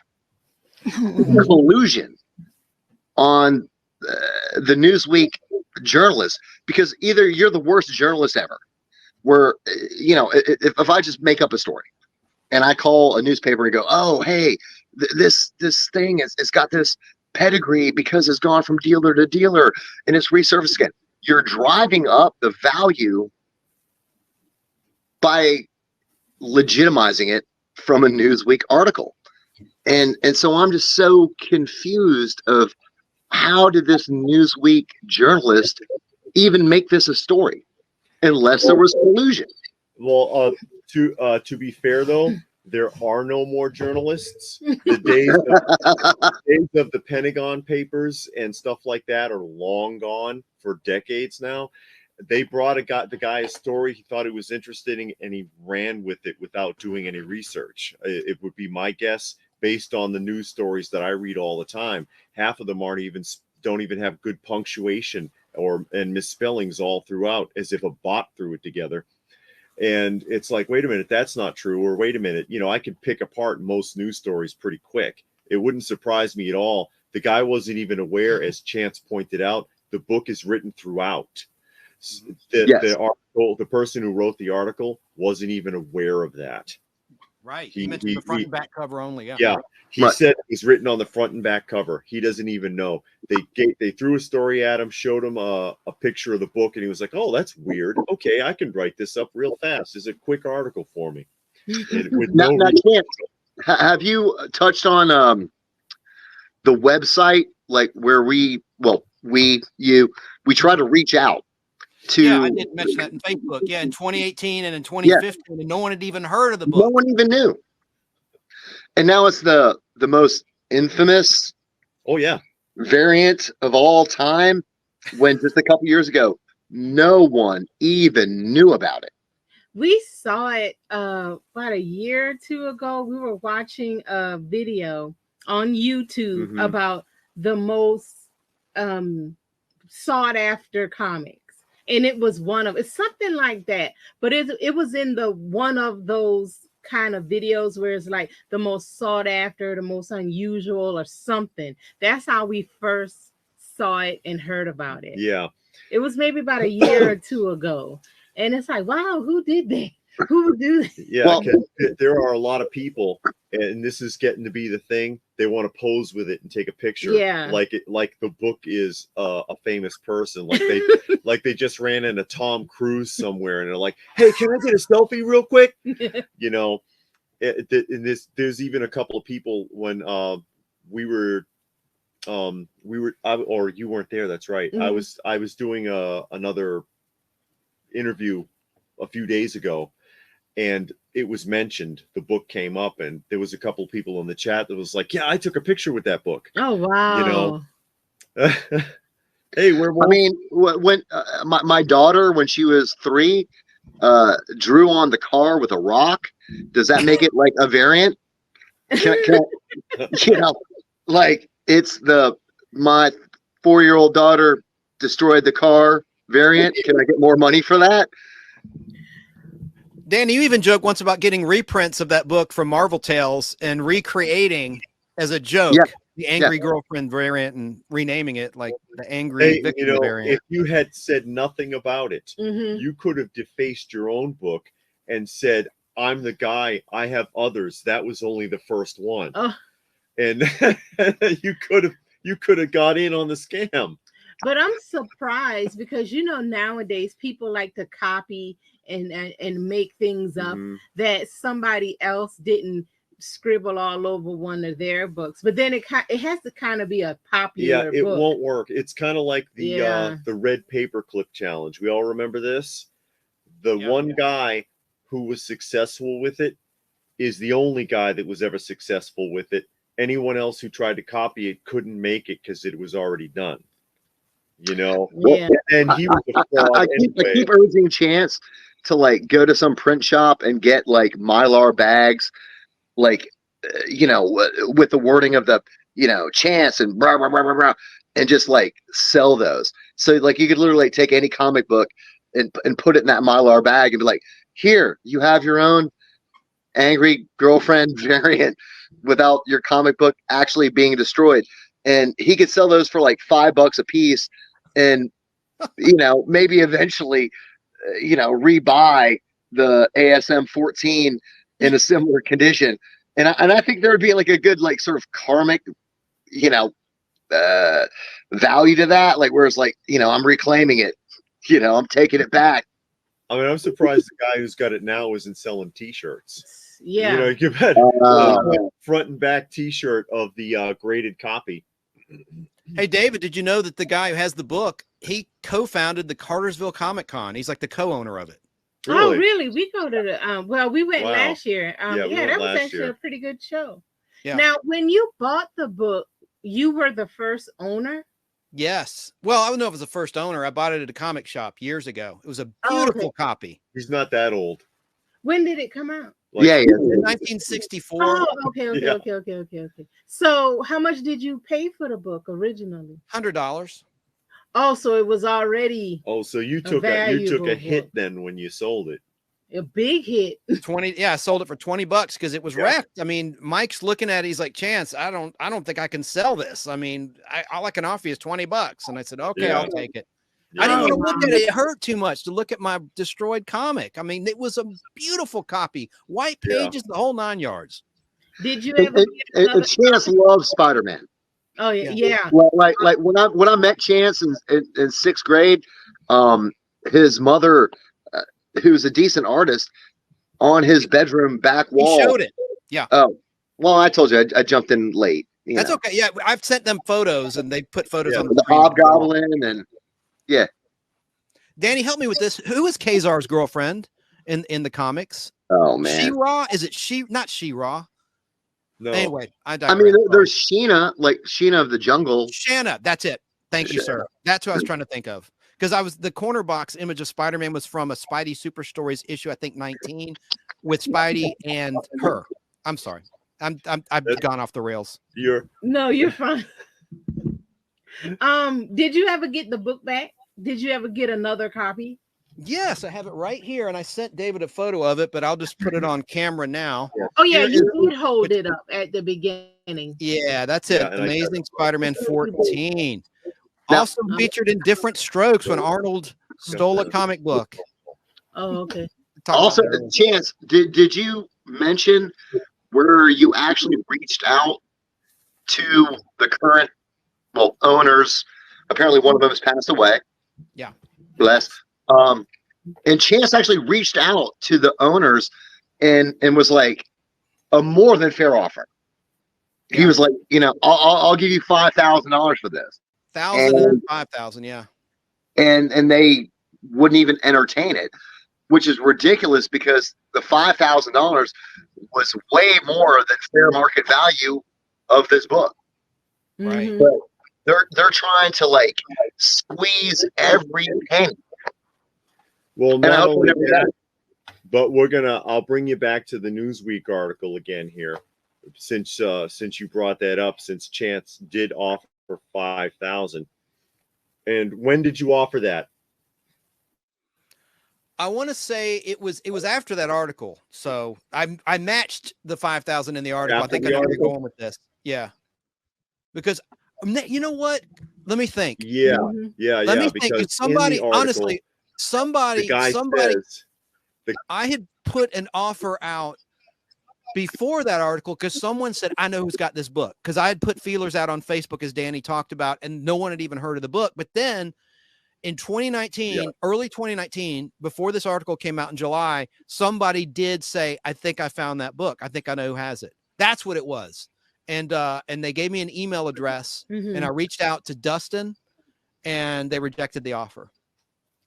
collusion on the Newsweek journalists, because either you're the worst journalist ever, where, you know, if I just make up a story and I call a newspaper and go, oh, hey, this thing it's got this pedigree because it's gone from dealer to dealer and it's resurfaced again. You're driving up the value by legitimizing it from a Newsweek article. And so I'm just so confused of how did this Newsweek journalist even make this a story unless there was collusion? Well, to be fair though, there are no more journalists. The days of the Pentagon Papers and stuff like that are long gone for decades now. They brought the guy a story. He thought it was interesting and he ran with it without doing any research. It would be my guess, based on the news stories that I read all the time. Half of them don't even have good punctuation and misspellings all throughout, as if a bot threw it together. And it's like, wait a minute, that's not true. Or wait a minute, you know, I could pick apart most news stories pretty quick. It wouldn't surprise me at all. The guy wasn't even aware, as Chance pointed out, the book is written throughout. The person who wrote the article wasn't even aware of that. Right. He mentioned the front and back cover only. Yeah. Yeah. He said it was written on the front and back cover. He doesn't even know. They threw a story at him, showed him a picture of the book, and he was like, "Oh, that's weird. Okay, I can write this up real fast. It's a quick article for me." Now, have you touched on the website, like where we try to reach out to? Yeah, I did mention that in Facebook. Yeah, in 2018 and in 2015, and no one had even heard of the book. No one even knew. And now it's the most infamous variant of all time, when just a couple years ago no one even knew about it. We saw it about a year or two ago. We were watching a video on YouTube about the most sought after comics. And it was it's something like that. But it was in the one of those kind of videos where it's like the most sought after, the most unusual or something. That's how we first saw it and heard about it. Yeah. It was maybe about a year or two ago. And it's like, wow, who did that? Who would do that? Yeah, well, there are a lot of people, and this is getting to be the thing. They want to pose with it and take a picture. Yeah. Like the book is a famous person. Like they just ran into Tom Cruise somewhere, and they're like, "Hey, can I get a selfie real quick?" You know, there's even a couple of people when or you weren't there. That's right. I was doing another interview a few days ago, and it was mentioned, the book came up, and there was a couple of people in the chat that was like, yeah, I took a picture with that book. Oh, wow. You know, hey, I mean, when my daughter, when she was 3, drew on the car with a rock, does that make it like a variant? Can you know, like it's my 4-year-old daughter destroyed the car variant. Can I get more money for that? Danny, you even joked once about getting reprints of that book from Marvel Tales and recreating as a joke the angry girlfriend variant and renaming it like the angry victim variant. If you had said nothing about it, you could have defaced your own book and said, I'm the guy, I have others. That was only the first one. And you could have got in on the scam. But I'm surprised because, you know, nowadays people like to copy and make things up that somebody else didn't scribble all over one of their books. But then it has to kind of be a popular it book. Won't work. It's kind of like the red paperclip challenge. We all remember this. The one guy who was successful with it is the only guy that was ever successful with it. Anyone else who tried to copy it couldn't make it because it was already done. You know, and he was a fraud I keep urging Chance to like go to some print shop and get like Mylar bags, like you know, with the wording of the Chance and blah blah blah blah blah, and just like sell those. So like you could literally take any comic book and put it in that Mylar bag and be like, here, you have your own angry girlfriend variant without your comic book actually being destroyed. And he could sell those for like $5 a piece, and maybe eventually rebuy the ASM 14 in a similar condition. And I think there would be like a good like sort of karmic value to that, like where it's like I'm reclaiming it, I'm taking it back. I mean, I'm surprised the guy who's got it now isn't selling T-shirts. Yeah, you had front and back T-shirt of the graded copy. Hey, David, did you know that the guy who has the book, he co-founded the Cartersville Comic Con? He's like the co-owner of it. Really? Oh, really? We go to the we went last year. We that was actually a pretty good show. Yeah. Now, when you bought the book, you were the first owner? Yes. Well, I don't know if it was the first owner. I bought it at a comic shop years ago. It was a beautiful copy. He's not that old. When did it come out? Like, 1964. Oh, okay. So how much did you pay for the book originally? $100. Oh, so it was already. Oh, so you took a hit then when you sold it. A big hit. 20. Yeah, I sold it for $20 because it was wrecked. I mean, Mike's looking at it, he's like, Chance, I don't think I can sell this. I mean, all I can offer you is $20. And I said, okay, I'll take it. I didn't want to look at it. It hurt too much to look at my destroyed comic. I mean, it was a beautiful copy, white pages, the whole 9 yards. Did you ever? Chance loves Spider-Man. Oh yeah. Well, like when I met Chance in sixth grade, his mother, who's a decent artist, on his bedroom back wall. He showed it. Yeah. Oh, well, I told you I jumped in late. That's okay. Yeah, I've sent them photos, and they put photos on the Hobgoblin and. Yeah. Danny, help me with this. Who is Kazar's girlfriend in the comics? Oh man. She-Ra? Is it not She-Ra? No. Anyway, I mean, there's Sheena, like Sheena of the Jungle. Shanna, that's it. Thank you, sir. That's what I was trying to think of. Because the corner box image of Spider-Man was from a Spidey Super Stories issue, I think 19, with Spidey and her. I'm sorry. I've gone off the rails. You're fine. Did you ever get the book back? Did you ever get another copy? Yes, I have it right here, and I sent David a photo of it, but I'll just put it on camera now. Oh yeah, you did hold it up at the beginning. Yeah, that's it. Amazing Spider-Man 14. Also featured in different strokes when Arnold stole a comic book. Oh, okay. Also, Chance, did you mention where you actually reached out to the current owners? Apparently one of them has passed away. Yeah. Bless. And Chance actually reached out to the owners and was like a more than fair offer. He was like, I'll give you $5,000 for this. 1,000 and 5,000, yeah. And they wouldn't even entertain it, which is ridiculous because the $5,000 was way more than fair market value of this book. Right. But they're trying to like squeeze every penny. Well, not only that, but I'll bring you back to the Newsweek article again here, since you brought that up, since Chance did offer 5,000. And when did you offer that? I want to say it was after that article. So I matched the 5,000 in the article. After I think I know where you're going with this. Yeah. Because you know what? Let me think. Yeah. Let me think. Somebody, honestly, somebody, I had put an offer out before that article because someone said, I know who's got this book. Because I had put feelers out on Facebook, as Danny talked about, and no one had even heard of the book. But then in 2019, early 2019, before this article came out in July, somebody did say, I think I found that book. I think I know who has it. That's what it was. And they gave me an email address, and I reached out to Dustin, and they rejected the offer.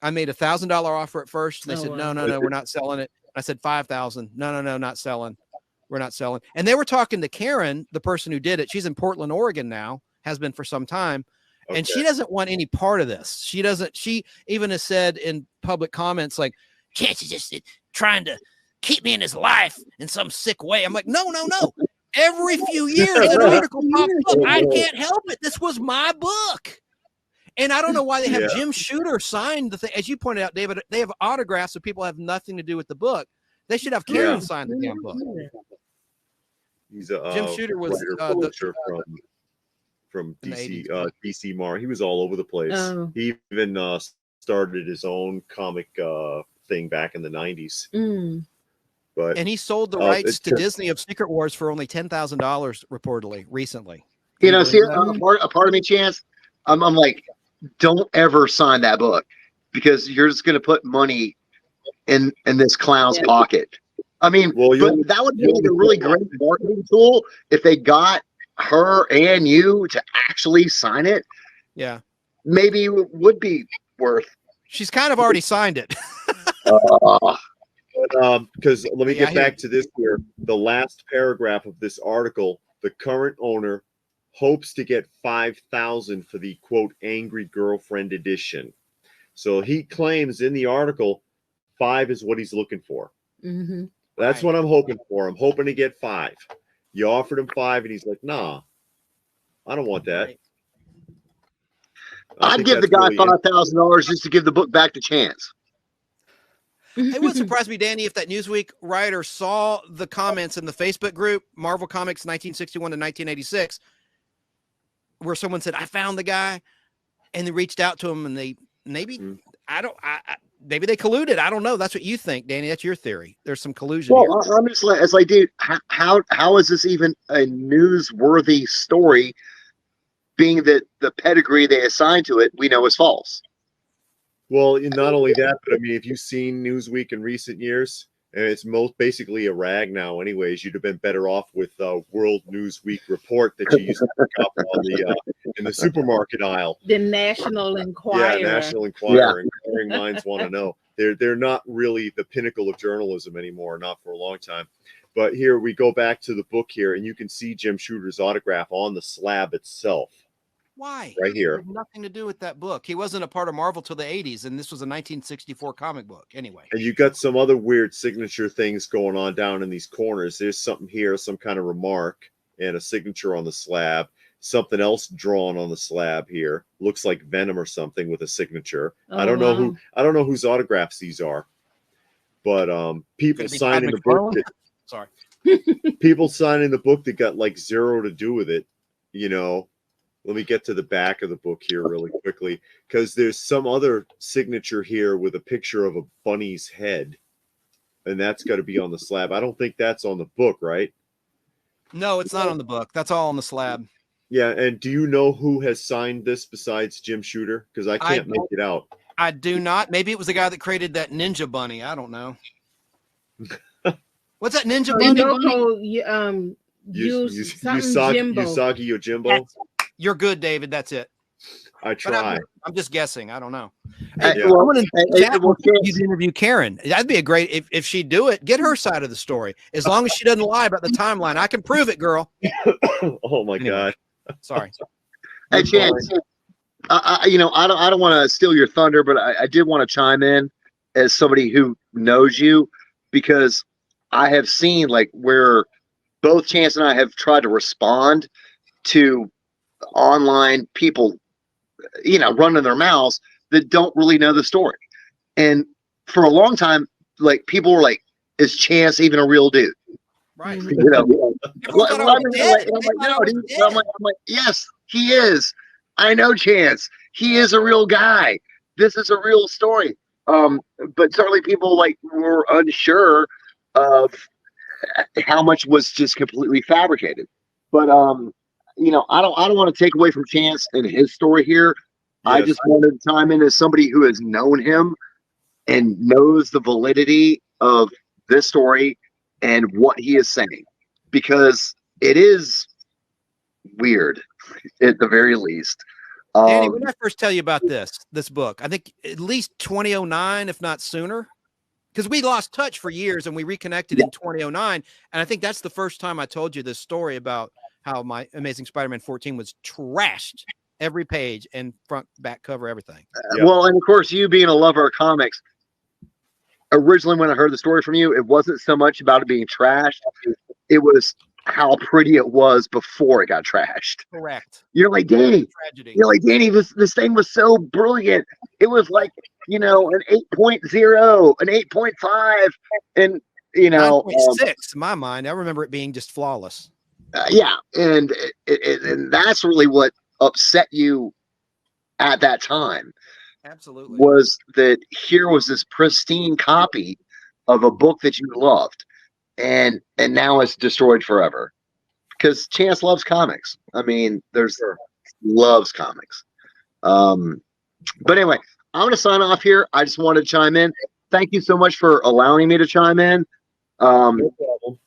I made a $1,000 offer at first. And they said, no, we're not selling it. I said 5,000. No, not selling. We're not selling. And they were talking to Karen, the person who did it. She's in Portland, Oregon now, has been for some time. Okay. And she doesn't want any part of this. She even has said in public comments, like, Chance is just trying to keep me in his life in some sick way. I'm like, no. Every few years, an article pops up. I can't help it. This was my book. And I don't know why they have Jim Shooter sign the thing. As you pointed out, David, they have autographs of people who have nothing to do with the book. They should have Karen sign the damn book. He's a Jim Shooter was publisher from DC, DC Mar. He was all over the place. Oh. He even started his own comic thing back in the 90s. But and he sold the rights to Disney of Secret Wars for only $10,000 reportedly recently. You know, see, a part of me, Chance, I'm like, don't ever sign that book because you're just going to put money in this clown's pocket. I mean, but that would be a really great marketing tool if they got her and you to actually sign it. Yeah, maybe it would be worth. She's kind of already signed it. Because let me get back to this here. The last paragraph of this article, the current owner hopes to get $5,000 for the quote angry girlfriend edition. So he claims in the article 5 is what he's looking for. That's what I'm hoping for. I'm hoping to get 5. You offered him 5 and he's like, nah, I don't want that. I'd give the guy $5,000 just to give the book back to Chance. It would surprise me, Danny, if that Newsweek writer saw the comments in the Facebook group, Marvel Comics 1961 to 1986, where someone said, I found the guy, and they reached out to him, and they maybe maybe they colluded. I don't know. That's what you think, Danny. That's your theory. There's some collusion here. I'm just like, it's like, dude, how is this even a newsworthy story, being that the pedigree they assigned to it we know is false? Well, not only that, but I mean, if you've seen Newsweek in recent years, and it's basically a rag now anyways, you'd have been better off with World Newsweek report that you used to pick up on in the supermarket aisle. The National Enquirer. Yeah, National Enquirer. Inquiring minds want to know. They're not really the pinnacle of journalism anymore, not for a long time. But here we go back to the book here, and you can see Jim Shooter's autograph on the slab itself. Why? Right here. It had nothing to do with that book. He wasn't a part of Marvel till the 80s, and this was a 1964 comic book anyway. And you got some other weird signature things going on down in these corners. There's something here, some kind of remark, and a signature on the slab. Something else drawn on the slab here. Looks like Venom or something with a signature. I don't know whose autographs these are. But people signing the book people signing the book that got like 0 to do with it, you know. Let me get to the back of the book here really quickly, because there's some other signature here with a picture of a bunny's head, and that's got to be on the slab. I don't think that's on the book, right? No, it's not on the book. That's all on the slab. Yeah, and do you know who has signed this besides Jim Shooter? Because I can't make it out. I do not. Maybe it was the guy that created that ninja bunny. I don't know. What's that ninja bunny? Usagi Yojimbo. You're good, David. That's it. I try. I'm just guessing. I don't know. Yeah. I'm going to interview Karen. That'd be a great, if she'd do it, get her side of the story. As long as she doesn't lie about the timeline. I can prove it, girl. Oh my God. Sorry. Hey, Chance, I don't want to steal your thunder, but I did want to chime in as somebody who knows you, because I have seen like where both Chance and I have tried to respond to online people, you know, running their mouths that don't really know the story. And for a long time, like, people were like, is Chance even a real dude? Right. You know, I'm like, yes, he is. I know Chance. He is a real guy. This is a real story. But certainly people like were unsure of how much was just completely fabricated. But you know, I don't want to take away from Chance and his story here. Yes. I just wanted to chime in as somebody who has known him and knows the validity of this story and what he is saying, because it is weird at the very least. Danny, when did I first tell you about this book? I think at least 2009, if not sooner, because we lost touch for years and we reconnected in 2009. And I think that's the first time I told you this story about how my Amazing Spider-Man 14 was trashed, every page and front, back cover, everything. Well, and of course, you being a lover of comics, originally when I heard the story from you, it wasn't so much about it being trashed. It was how pretty it was before it got trashed. Correct. You're like, Danny, Tragedy. you're like, Danny, this thing was so brilliant. It was like, an 8.0, an 8.5, and 9.6 in my mind. I remember it being just flawless. yeah, and and that's really what upset you at that time. Absolutely. Was that here was this pristine copy of a book that you loved, and now it's destroyed forever. Because Chance loves comics. I mean, loves comics. But anyway, I'm gonna sign off here. I just wanted to chime in. Thank you so much for allowing me to chime in. No problem.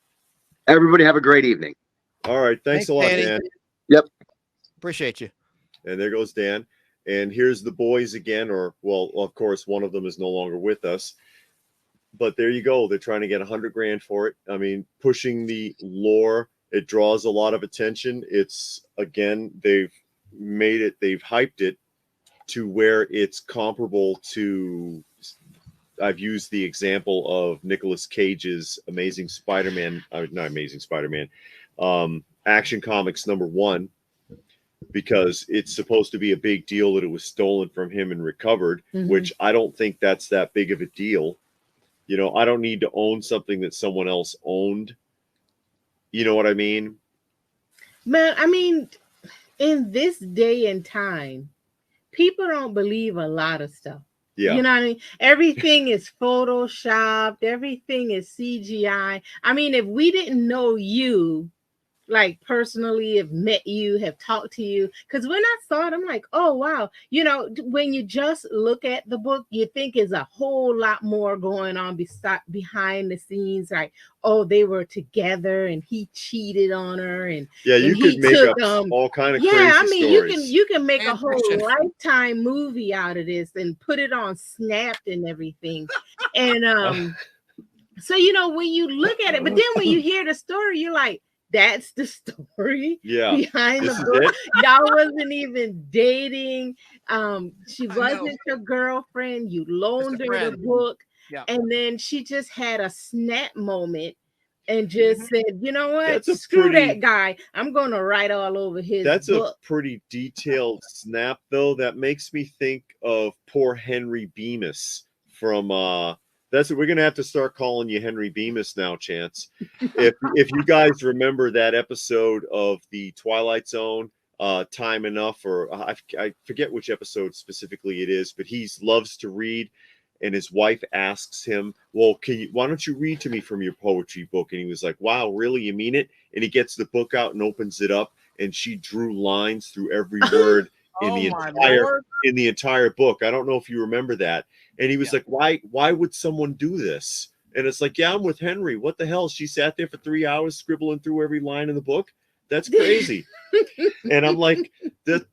Everybody have a great evening. All right. Thanks a lot, Danny. Dan. Yep. Appreciate you. And there goes Dan. And here's the boys again, or, well, of course, one of them is no longer with us. But there you go. They're trying to get $100 grand for it. I mean, pushing the lore. It draws a lot of attention. It's, again, they've hyped it to where it's comparable to, I've used the example of Nicolas Cage's Amazing Spider-Man, not Amazing Spider-Man, Action Comics #1, because it's supposed to be a big deal that it was stolen from him and recovered, which I don't think that's that big of a deal. I don't need to own something that someone else owned. You know what I mean? Man, I mean, in this day and time, people don't believe a lot of stuff. Yeah. You know what I mean? Everything is photoshopped. Everything is CGI. I mean, if we didn't know you, like personally, have met you, have talked to you, because when I saw it, I'm like, oh wow, when you just look at the book, you think there's a whole lot more going on behind the scenes, like, oh, they were together and he cheated on her, and you could make up all kind of crazy stories. you can make a whole Lifetime movie out of this and put it on Snapped and everything. And so when you look at it, but then when you hear the story, you're like, that's the story behind the book. Y'all wasn't even dating. She wasn't your girlfriend. You loaned her the book. Yeah. And then she just had a snap moment and just said, you know what? Screw that guy. I'm going to write all over his book. That's a pretty detailed snap, though. That makes me think of poor Henry Bemis from... That's what we're gonna have to start calling you Henry Bemis now, Chance. If you guys remember that episode of the Twilight Zone, Time Enough, or I forget which episode specifically it is, but he loves to read, and his wife asks him, "Well, why don't you read to me from your poetry book?" And he was like, "Wow, really? You mean it?" And he gets the book out and opens it up, and she drew lines through every word in the entire book. I don't know if you remember that. And he was like, why would someone do this? And it's like, yeah, I'm with Henry. What the hell? She sat there for 3 hours scribbling through every line in the book. That's crazy. And I'm like,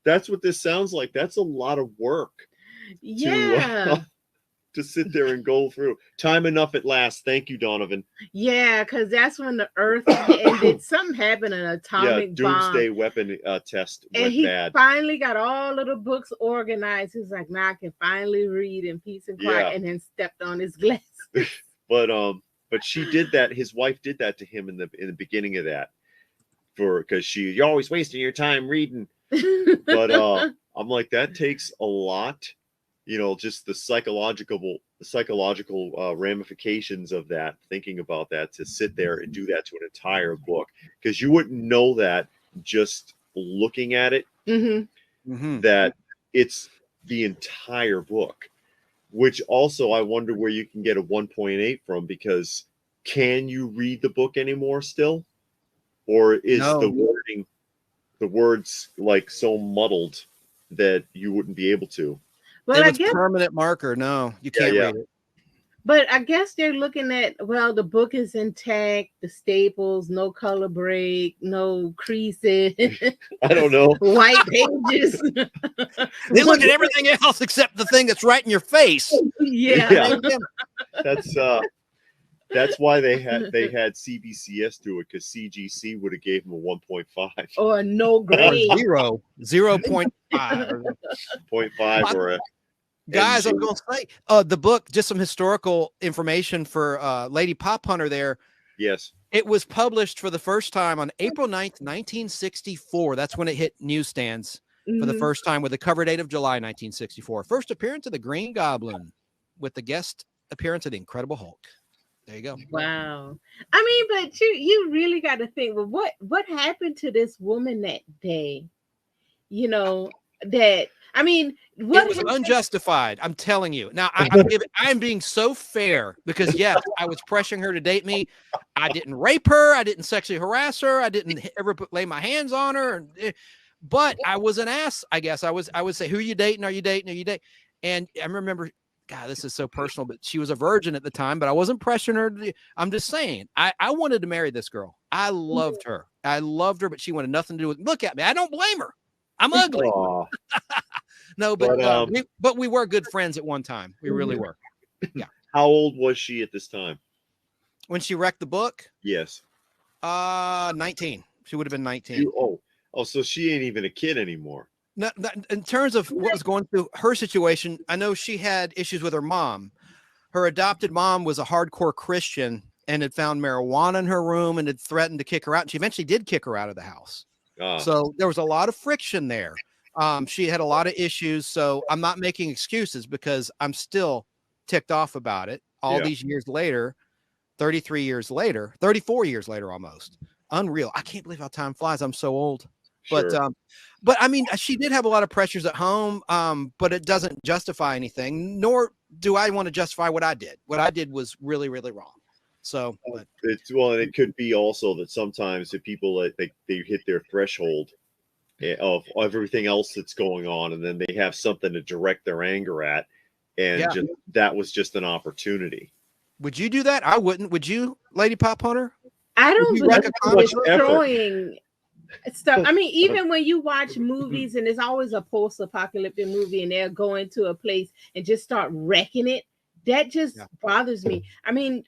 that's what this sounds like. That's a lot of work. Yeah. To sit there and go through. Time Enough at last. Thank you, Donovan. Yeah, because that's when the Earth ended. Something happened, an atomic doomsday bomb. Weapon test and went he bad. Finally got all of the books organized. He's like, now I can finally read in peace and quiet, and then stepped on his glasses. But she did that. His wife did that to him in the beginning of that, because you're always wasting your time reading. But I'm like, that takes a lot. Just the psychological ramifications of that, thinking about that, to sit there and do that to an entire book, because you wouldn't know that just looking at it, that it's the entire book, which also I wonder where you can get a 1.8 from, because can you read the book anymore still? Or is the words like so muddled that you wouldn't be able to? Well, I guess permanent marker. No, you can't read it. But I guess they're looking at, the book is intact, the staples, no color break, no creases. I don't know. White pages. They look at everything else except the thing that's right in your face. Yeah. That's why they had CBCS do it, because CGC would have gave them a 1.5 or no grade. 0.5 0.5 or a. Guys, I'm going to say the book, just some historical information for Lady Pop Hunter there. Yes. It was published for the first time on April 9th, 1964. That's when it hit newsstands for the first time with a cover date of July 1964. First appearance of the Green Goblin with the guest appearance of the Incredible Hulk. There you go. Wow. I mean, but you really got to think, well, what happened to this woman that day? You know, that, I mean, what it was unjustified. I'm telling you. Now, I'm being so fair because, yes, I was pressuring her to date me. I didn't rape her. I didn't sexually harass her. I didn't ever lay my hands on her. But I was an ass, I guess. I would say, who are you dating? Are you dating? Are you dating? And I remember, God, this is so personal, but she was a virgin at the time, but I wasn't pressuring her. I'm just saying, I wanted to marry this girl. I loved her. But she wanted nothing to do with, look at me. I don't blame her. I'm ugly. No, but we were good friends at one time. We really were. Yeah. How old was she at this time? When she wrecked the book? Yes. 19. She would have been 19. So she ain't even a kid anymore. No, in terms of what was going through her situation, I know she had issues with her mom. Her adopted mom was a hardcore Christian and had found marijuana in her room and had threatened to kick her out. And she eventually did kick her out of the house. So there was a lot of friction there. She had a lot of issues. So I'm not making excuses because I'm still ticked off about it all these years later, 33 years later, 34 years later, almost. Unreal. I can't believe how time flies. I'm so old. Sure. But I mean, she did have a lot of pressures at home, but it doesn't justify anything, nor do I want to justify what I did. What I did was really, really wrong. So, and it could be also that sometimes the people that they hit their threshold of everything else that's going on, and then they have something to direct their anger at, and that was just an opportunity. Would you do that? I wouldn't. Would you, Lady Pop Hunter? I don't believe destroying stuff. I mean, even when you watch movies and it's always a post-apocalyptic movie and they're going to a place and just start wrecking it, that just bothers me. I mean,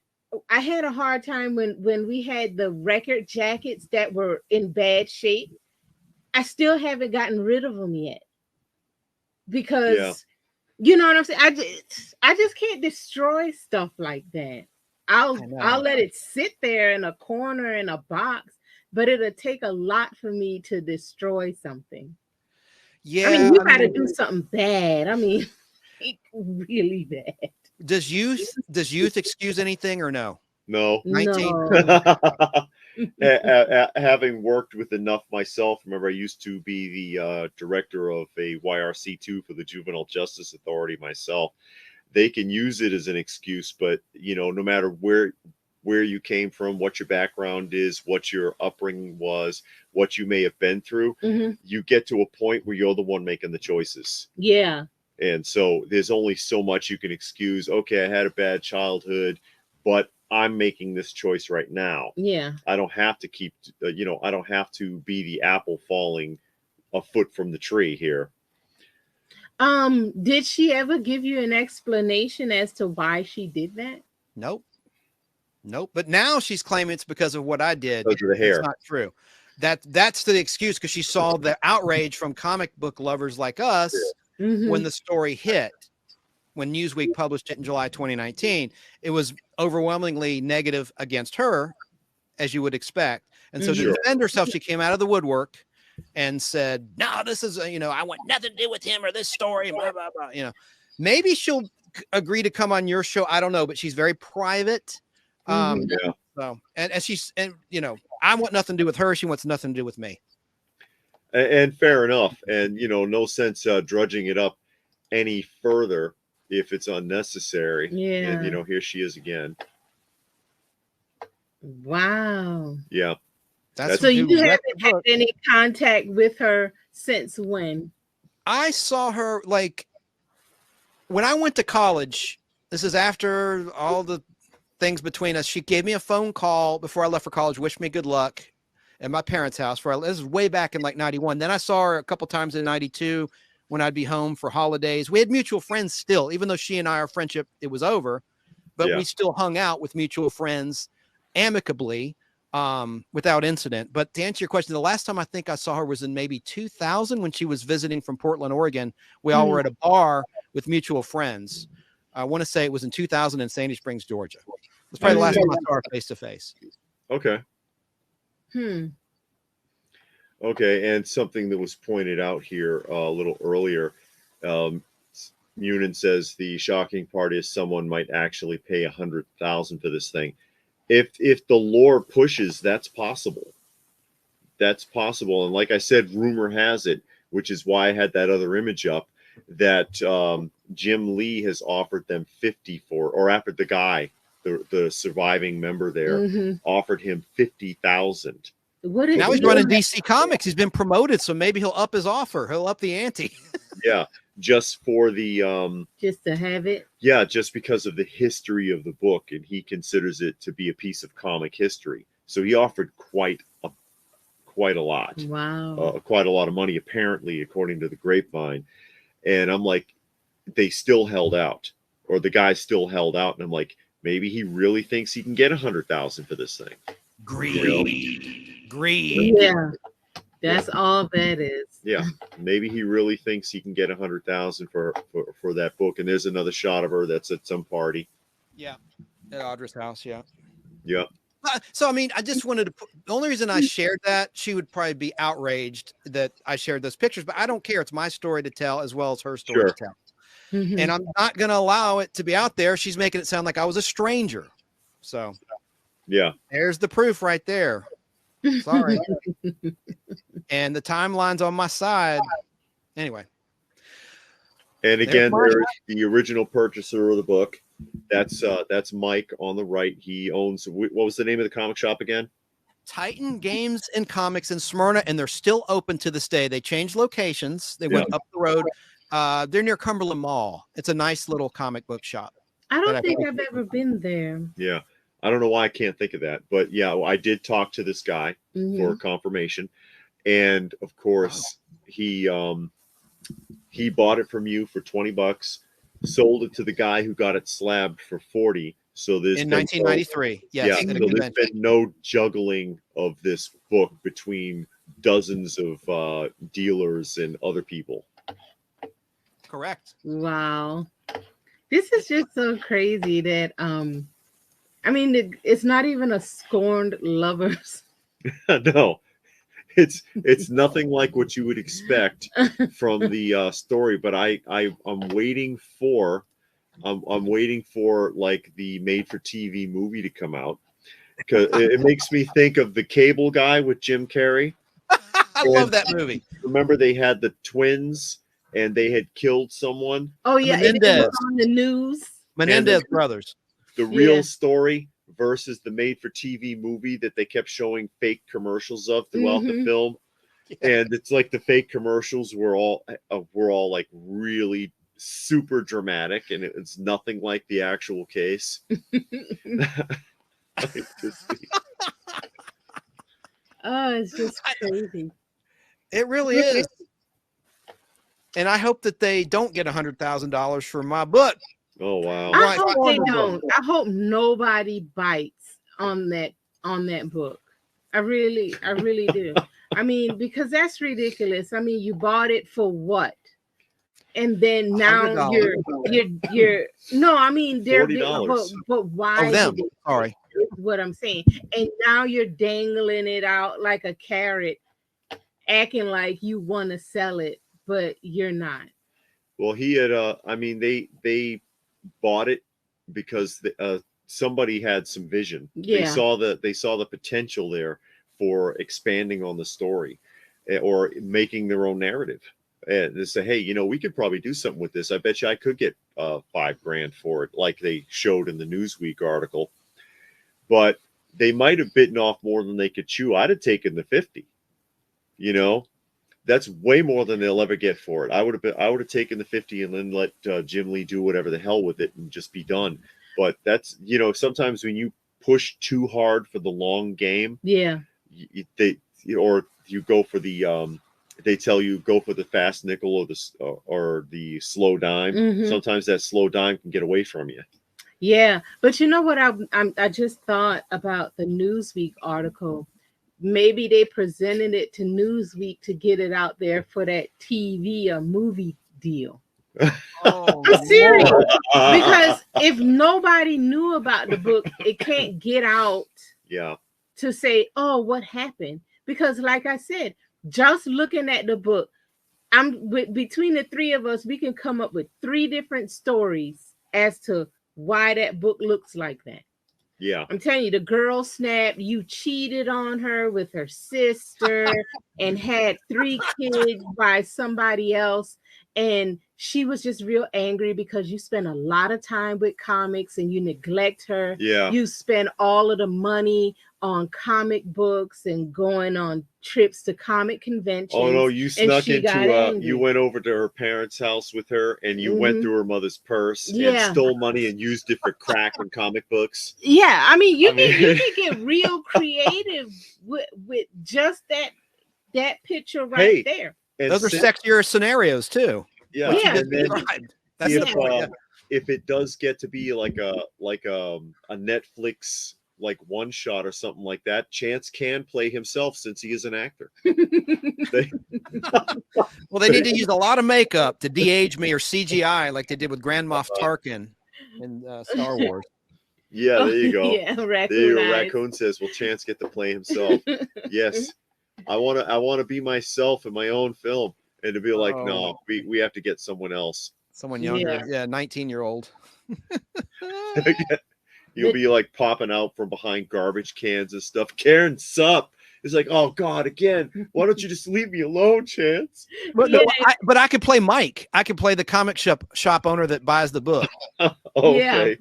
I had a hard time when we had the record jackets that were in bad shape. I still haven't gotten rid of them yet because you know what I'm saying? I just can't destroy stuff like that. I'll let it sit there in a corner in a box, but it'll take a lot for me to destroy something. Yeah. I mean, you got to do something bad. I mean, really bad. Does youth excuse anything or no? No. 19. Having worked with enough myself, remember I used to be the director of a YRC2 for the Juvenile Justice Authority myself. They can use it as an excuse, but no matter where you came from, what your background is, what your upbringing was, what you may have been through, you get to a point where you're the one making the choices. Yeah. And so there's only so much you can excuse. Okay, I had a bad childhood, but I'm making this choice right now. Yeah. I don't have to keep, I don't have to be the apple falling a foot from the tree here. Did she ever give you an explanation as to why she did that? Nope. But now she's claiming it's because of what I did. Because of the hair. It's not true. That's the excuse because she saw the outrage from comic book lovers like us when the story hit. When Newsweek published it in July 2019, it was overwhelmingly negative against her, as you would expect. And so to defend herself, she came out of the woodwork and said, no, this is, I want nothing to do with him or this story, blah, blah, blah. Maybe she'll agree to come on your show. I don't know, but she's very private. So, and she's, I want nothing to do with her. She wants nothing to do with me. And fair enough. And, no sense drudging it up any further if it's unnecessary. Yeah. And, here she is again. Wow. Yeah. So you haven't had any contact with her since when? I saw her when I went to college. This is after all the things between us. She gave me a phone call before I left for college, wished me good luck at my parents' house. This is way back in 91. Then I saw her a couple times in 92 when I'd be home for holidays. We had mutual friends still, even though she and our friendship, it was over, but we still hung out with mutual friends amicably without incident. But to answer your question, the last time I think I saw her was in maybe 2000 when she was visiting from Portland, Oregon. We all were at a bar with mutual friends. I want to say it was in 2000 in Sandy Springs, Georgia. It was probably the last time I saw her face to face. Okay. Okay, and something that was pointed out here a little earlier, Munin says the shocking part is someone might actually pay 100,000 for this thing. If the lore pushes, that's possible. That's possible, and like I said, rumor has it, which is why I had that other image up, that Jim Lee has offered them 50 for, or after the guy, the surviving member there, offered him 50,000. Now he's running DC Comics. He's been promoted, so maybe he'll up his offer. He'll up the ante. Yeah, just for the just to have it. Yeah, just because of the history of the book, and he considers it to be a piece of comic history. So he offered quite a lot. Wow. Quite a lot of money, apparently, according to the grapevine. And I'm like, they still held out, or the guy still held out, and I'm like, maybe he really thinks he can get 100,000 for this thing. Greed. You know? Greed. Yeah, that's all that is. Yeah, maybe he really thinks he can get 100,000 for that book. And there's another shot of her that's at some party. Yeah, at Audra's house. Yeah. Yeah. So I mean, I just wanted to put, the only reason I shared that, she would probably be outraged that I shared those pictures, but I don't care. It's my story to tell as well as her story to tell. And I'm not going to allow it to be out there. She's making it sound like I was a stranger. So yeah, there's the proof right there. Sorry. And the timeline's on my side. Anyway. And again, there's the original purchaser of the book. That's Mike on the right. He owns, what was the name of the comic shop again? Titan Games and Comics in Smyrna, and they're still open to this day. They changed locations. They went up the road. They're near Cumberland Mall. It's a nice little comic book shop. I don't think I've ever been there. Yeah. I don't know why I can't think of that, but yeah, I did talk to this guy for confirmation. And of course, he bought it from you for $20, sold it to the guy who got it slabbed for 40. So there's in 1993. Yes, yeah, so there's been no juggling of this book between dozens of dealers and other people. Correct. Wow. This is just so crazy that I mean, it's not even a scorned lovers. No, it's nothing like what you would expect from the story. But I'm waiting for like the made-for-TV movie to come out, because it makes me think of The Cable Guy with Jim Carrey. I love that movie. Remember, they had the twins and they had killed someone. Oh yeah, it was on the news. Menendez brothers. The real story versus the made-for-TV movie that they kept showing fake commercials of throughout the film. Yeah. And it's like the fake commercials were all like really super dramatic, and it's nothing like the actual case. Oh, it's just crazy. It really is. And I hope that they don't get $100,000 for my book. Oh wow! I hope they don't. I hope nobody bites on that book. I really do. I mean, because that's ridiculous. I mean, you bought it for what? And then now you're no. I mean, they're but why? Oh, them. Sorry. Is what I'm saying. And now you're dangling it out like a carrot, acting like you want to sell it, but you're not. Well, he had. I mean, they bought it because somebody had some vision. Yeah. They saw the potential there for expanding on the story, or making their own narrative. And they say, hey, you know, we could probably do something with this. I bet you I could get $5,000 for it, like they showed in the Newsweek article. But they might have bitten off more than they could chew. I'd have taken the 50. You know, that's way more than they'll ever get for it. I would have taken the 50 and then let Jim Lee do whatever the hell with it and just be done. But that's, you know, sometimes when you push too hard for the long game, yeah, you go for the they tell you go for the fast nickel or the slow dime. Sometimes that slow dime can get away from you. Yeah, but you know what? I just thought about the Newsweek article. Maybe they presented it to Newsweek to get it out there for that TV or movie deal. Oh, I'm serious. Because if nobody knew about the book, it can't get out. Yeah. to say, oh, what happened? Because like I said, just looking at the book, between the three of us, we can come up with 3 different stories as to why that book looks like that. Yeah. I'm telling you, the girl snapped. You cheated on her with her sister and had 3 kids by somebody else. And she was just real angry because you spend a lot of time with comics and you neglect her. Yeah. You spend all of the money on comic books and going on trips to comic conventions. Oh no, you snuck into you went over to her parents' house with her and you went through her mother's purse and stole money and used it for crack and comic books. Yeah, I mean, you can get real creative with just that picture right there. And those are sexier scenarios too. Yeah. Yeah. And then That's the point, yeah. if it does get to be like a Netflix like one shot or something like that, Chance can play himself since he is an actor. Well, they need to use a lot of makeup to de-age me or CGI like they did with Grand Moff Tarkin in Star Wars. Yeah, there you go. Yeah, there you go. Raccoon says, "Will Chance get to play himself?" Yes, I want to be myself in my own film, and to be like, no, we have to get someone else, someone younger, 19-year-old. You'll be like popping out from behind garbage cans and stuff. Karen, sup? It's like, oh God, again. Why don't you just leave me alone, Chance? But no, but I could play Mike. I could play the comic shop owner that buys the book. Okay.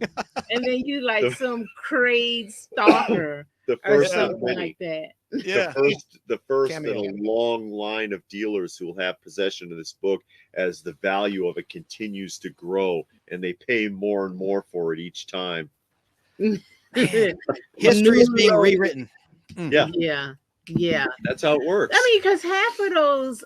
Yeah. And then you like some crazed stalker or something like that. Yeah. The first in a long line of dealers who will have possession of this book as the value of it continues to grow and they pay more and more for it each time. History is being rewritten. Yeah. That's how it works. I mean, because half of those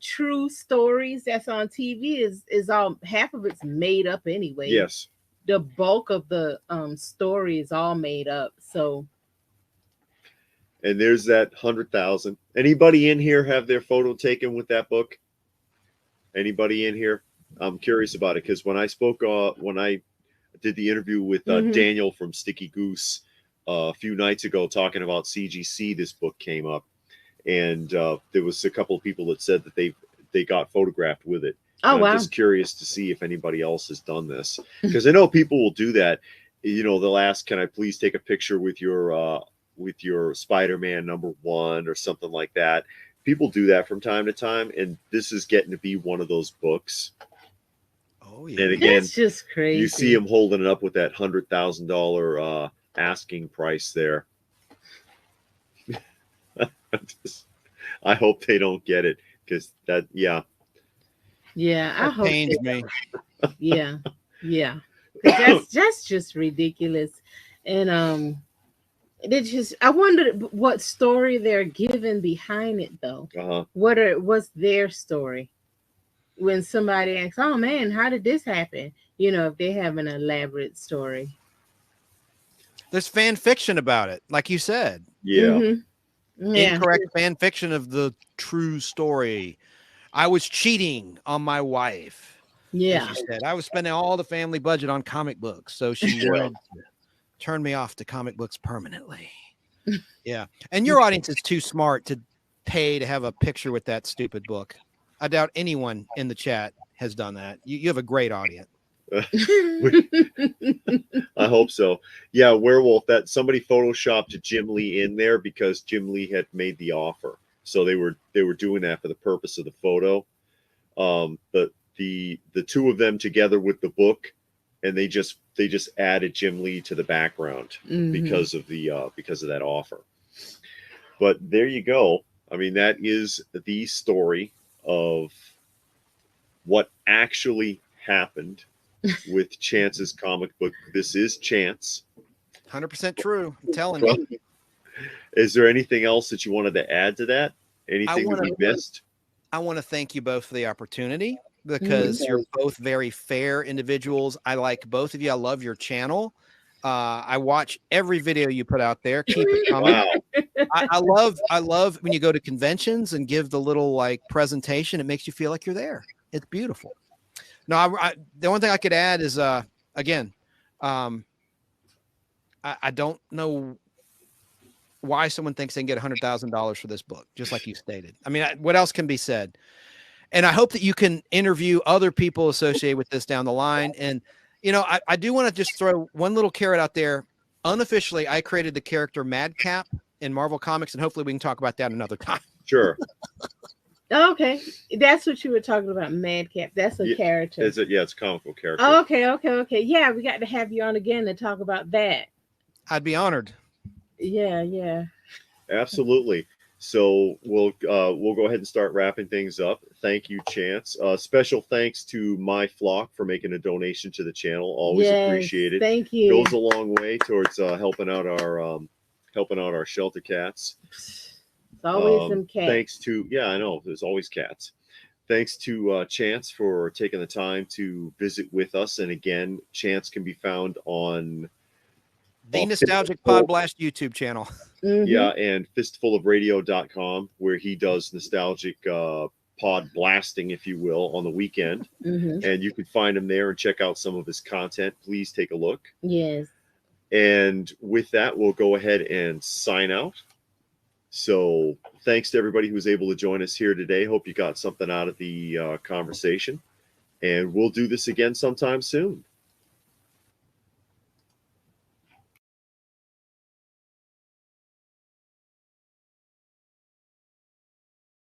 true stories that's on TV is all, half of it's made up anyway. Yes. The bulk of the story is all made up. So. And there's that 100,000. Anybody in here have their photo taken with that book? Anybody in here? I'm curious about it because when I did the interview with Daniel from Sticky Goose a few nights ago talking about CGC, this book came up, and there was a couple of people that said that they got photographed with it. Oh, wow. I'm just curious to see if anybody else has done this because I know people will do that. You know, they'll ask, "Can I please take a picture with your Spider-Man #1 or something like that?" People do that from time to time, and this is getting to be one of those books. Oh yeah, and again, it's just crazy. You see him holding it up with that $100,000 asking price there. I hope they don't get it because that, I hope pains me. Yeah. That's just ridiculous, and I wondered what story they're given behind it though. What's their story? When somebody asks, "Oh man, how did this happen?" You know, if they have an elaborate story. There's fan fiction about it, like you said. Yeah. Incorrect fan fiction of the true story. I was cheating on my wife. Yeah. She said I was spending all the family budget on comic books, so she wanted to turn me off to comic books permanently. Yeah. And your audience is too smart to pay to have a picture with that stupid book. I doubt anyone in the chat has done that. You have a great audience. I hope so. Yeah, Werewolf, that somebody photoshopped Jim Lee in there because Jim Lee had made the offer. So they were doing that for the purpose of the photo. But the two of them together with the book, and they just added Jim Lee to the background because of that offer. But there you go. I mean, that is the story of what actually happened with Chance's comic book. This is Chance. 100% true. I'm telling you. Is there anything else that you wanted to add to that? Anything that we missed? I want to thank you both for the opportunity because you're both very fair individuals. I like both of you. I love your channel. I watch every video you put out there. Keep it coming. Wow. I love when you go to conventions and give the little like presentation. It makes you feel like you're there. It's beautiful. No, the only thing I could add is again, I don't know why someone thinks they can get $100,000 for this book, just like you stated. I mean, what else can be said? And I hope that you can interview other people associated with this down the line. And, you know, I do want to just throw one little carrot out there. Unofficially, I created the character Madcap in Marvel Comics, and hopefully we can talk about that another time. Sure. Okay, that's what you were talking about, Madcap. That's a character. Is it? Yeah, it's a comic book character. Oh, okay. Yeah, we got to have you on again to talk about that. I'd be honored. Yeah. Absolutely. So we'll go ahead and start wrapping things up. Thank you, Chance. Special thanks to My Flock for making a donation to the channel. Always appreciated. Thank you. Goes a long way towards helping out our shelter cats. It's always some cats. Thanks to I know there's always cats. Thanks to Chance for taking the time to visit with us. And again, Chance can be found on the Nostalgic Pod Blast YouTube channel. Yeah, and fistfulofradio.com, where he does nostalgic pod blasting, if you will, on the weekend. And you can find him there and check out some of his content. Please take a look. Yes. And with that, we'll go ahead and sign out. So thanks to everybody who was able to join us here today. Hope you got something out of the conversation. And we'll do this again sometime soon.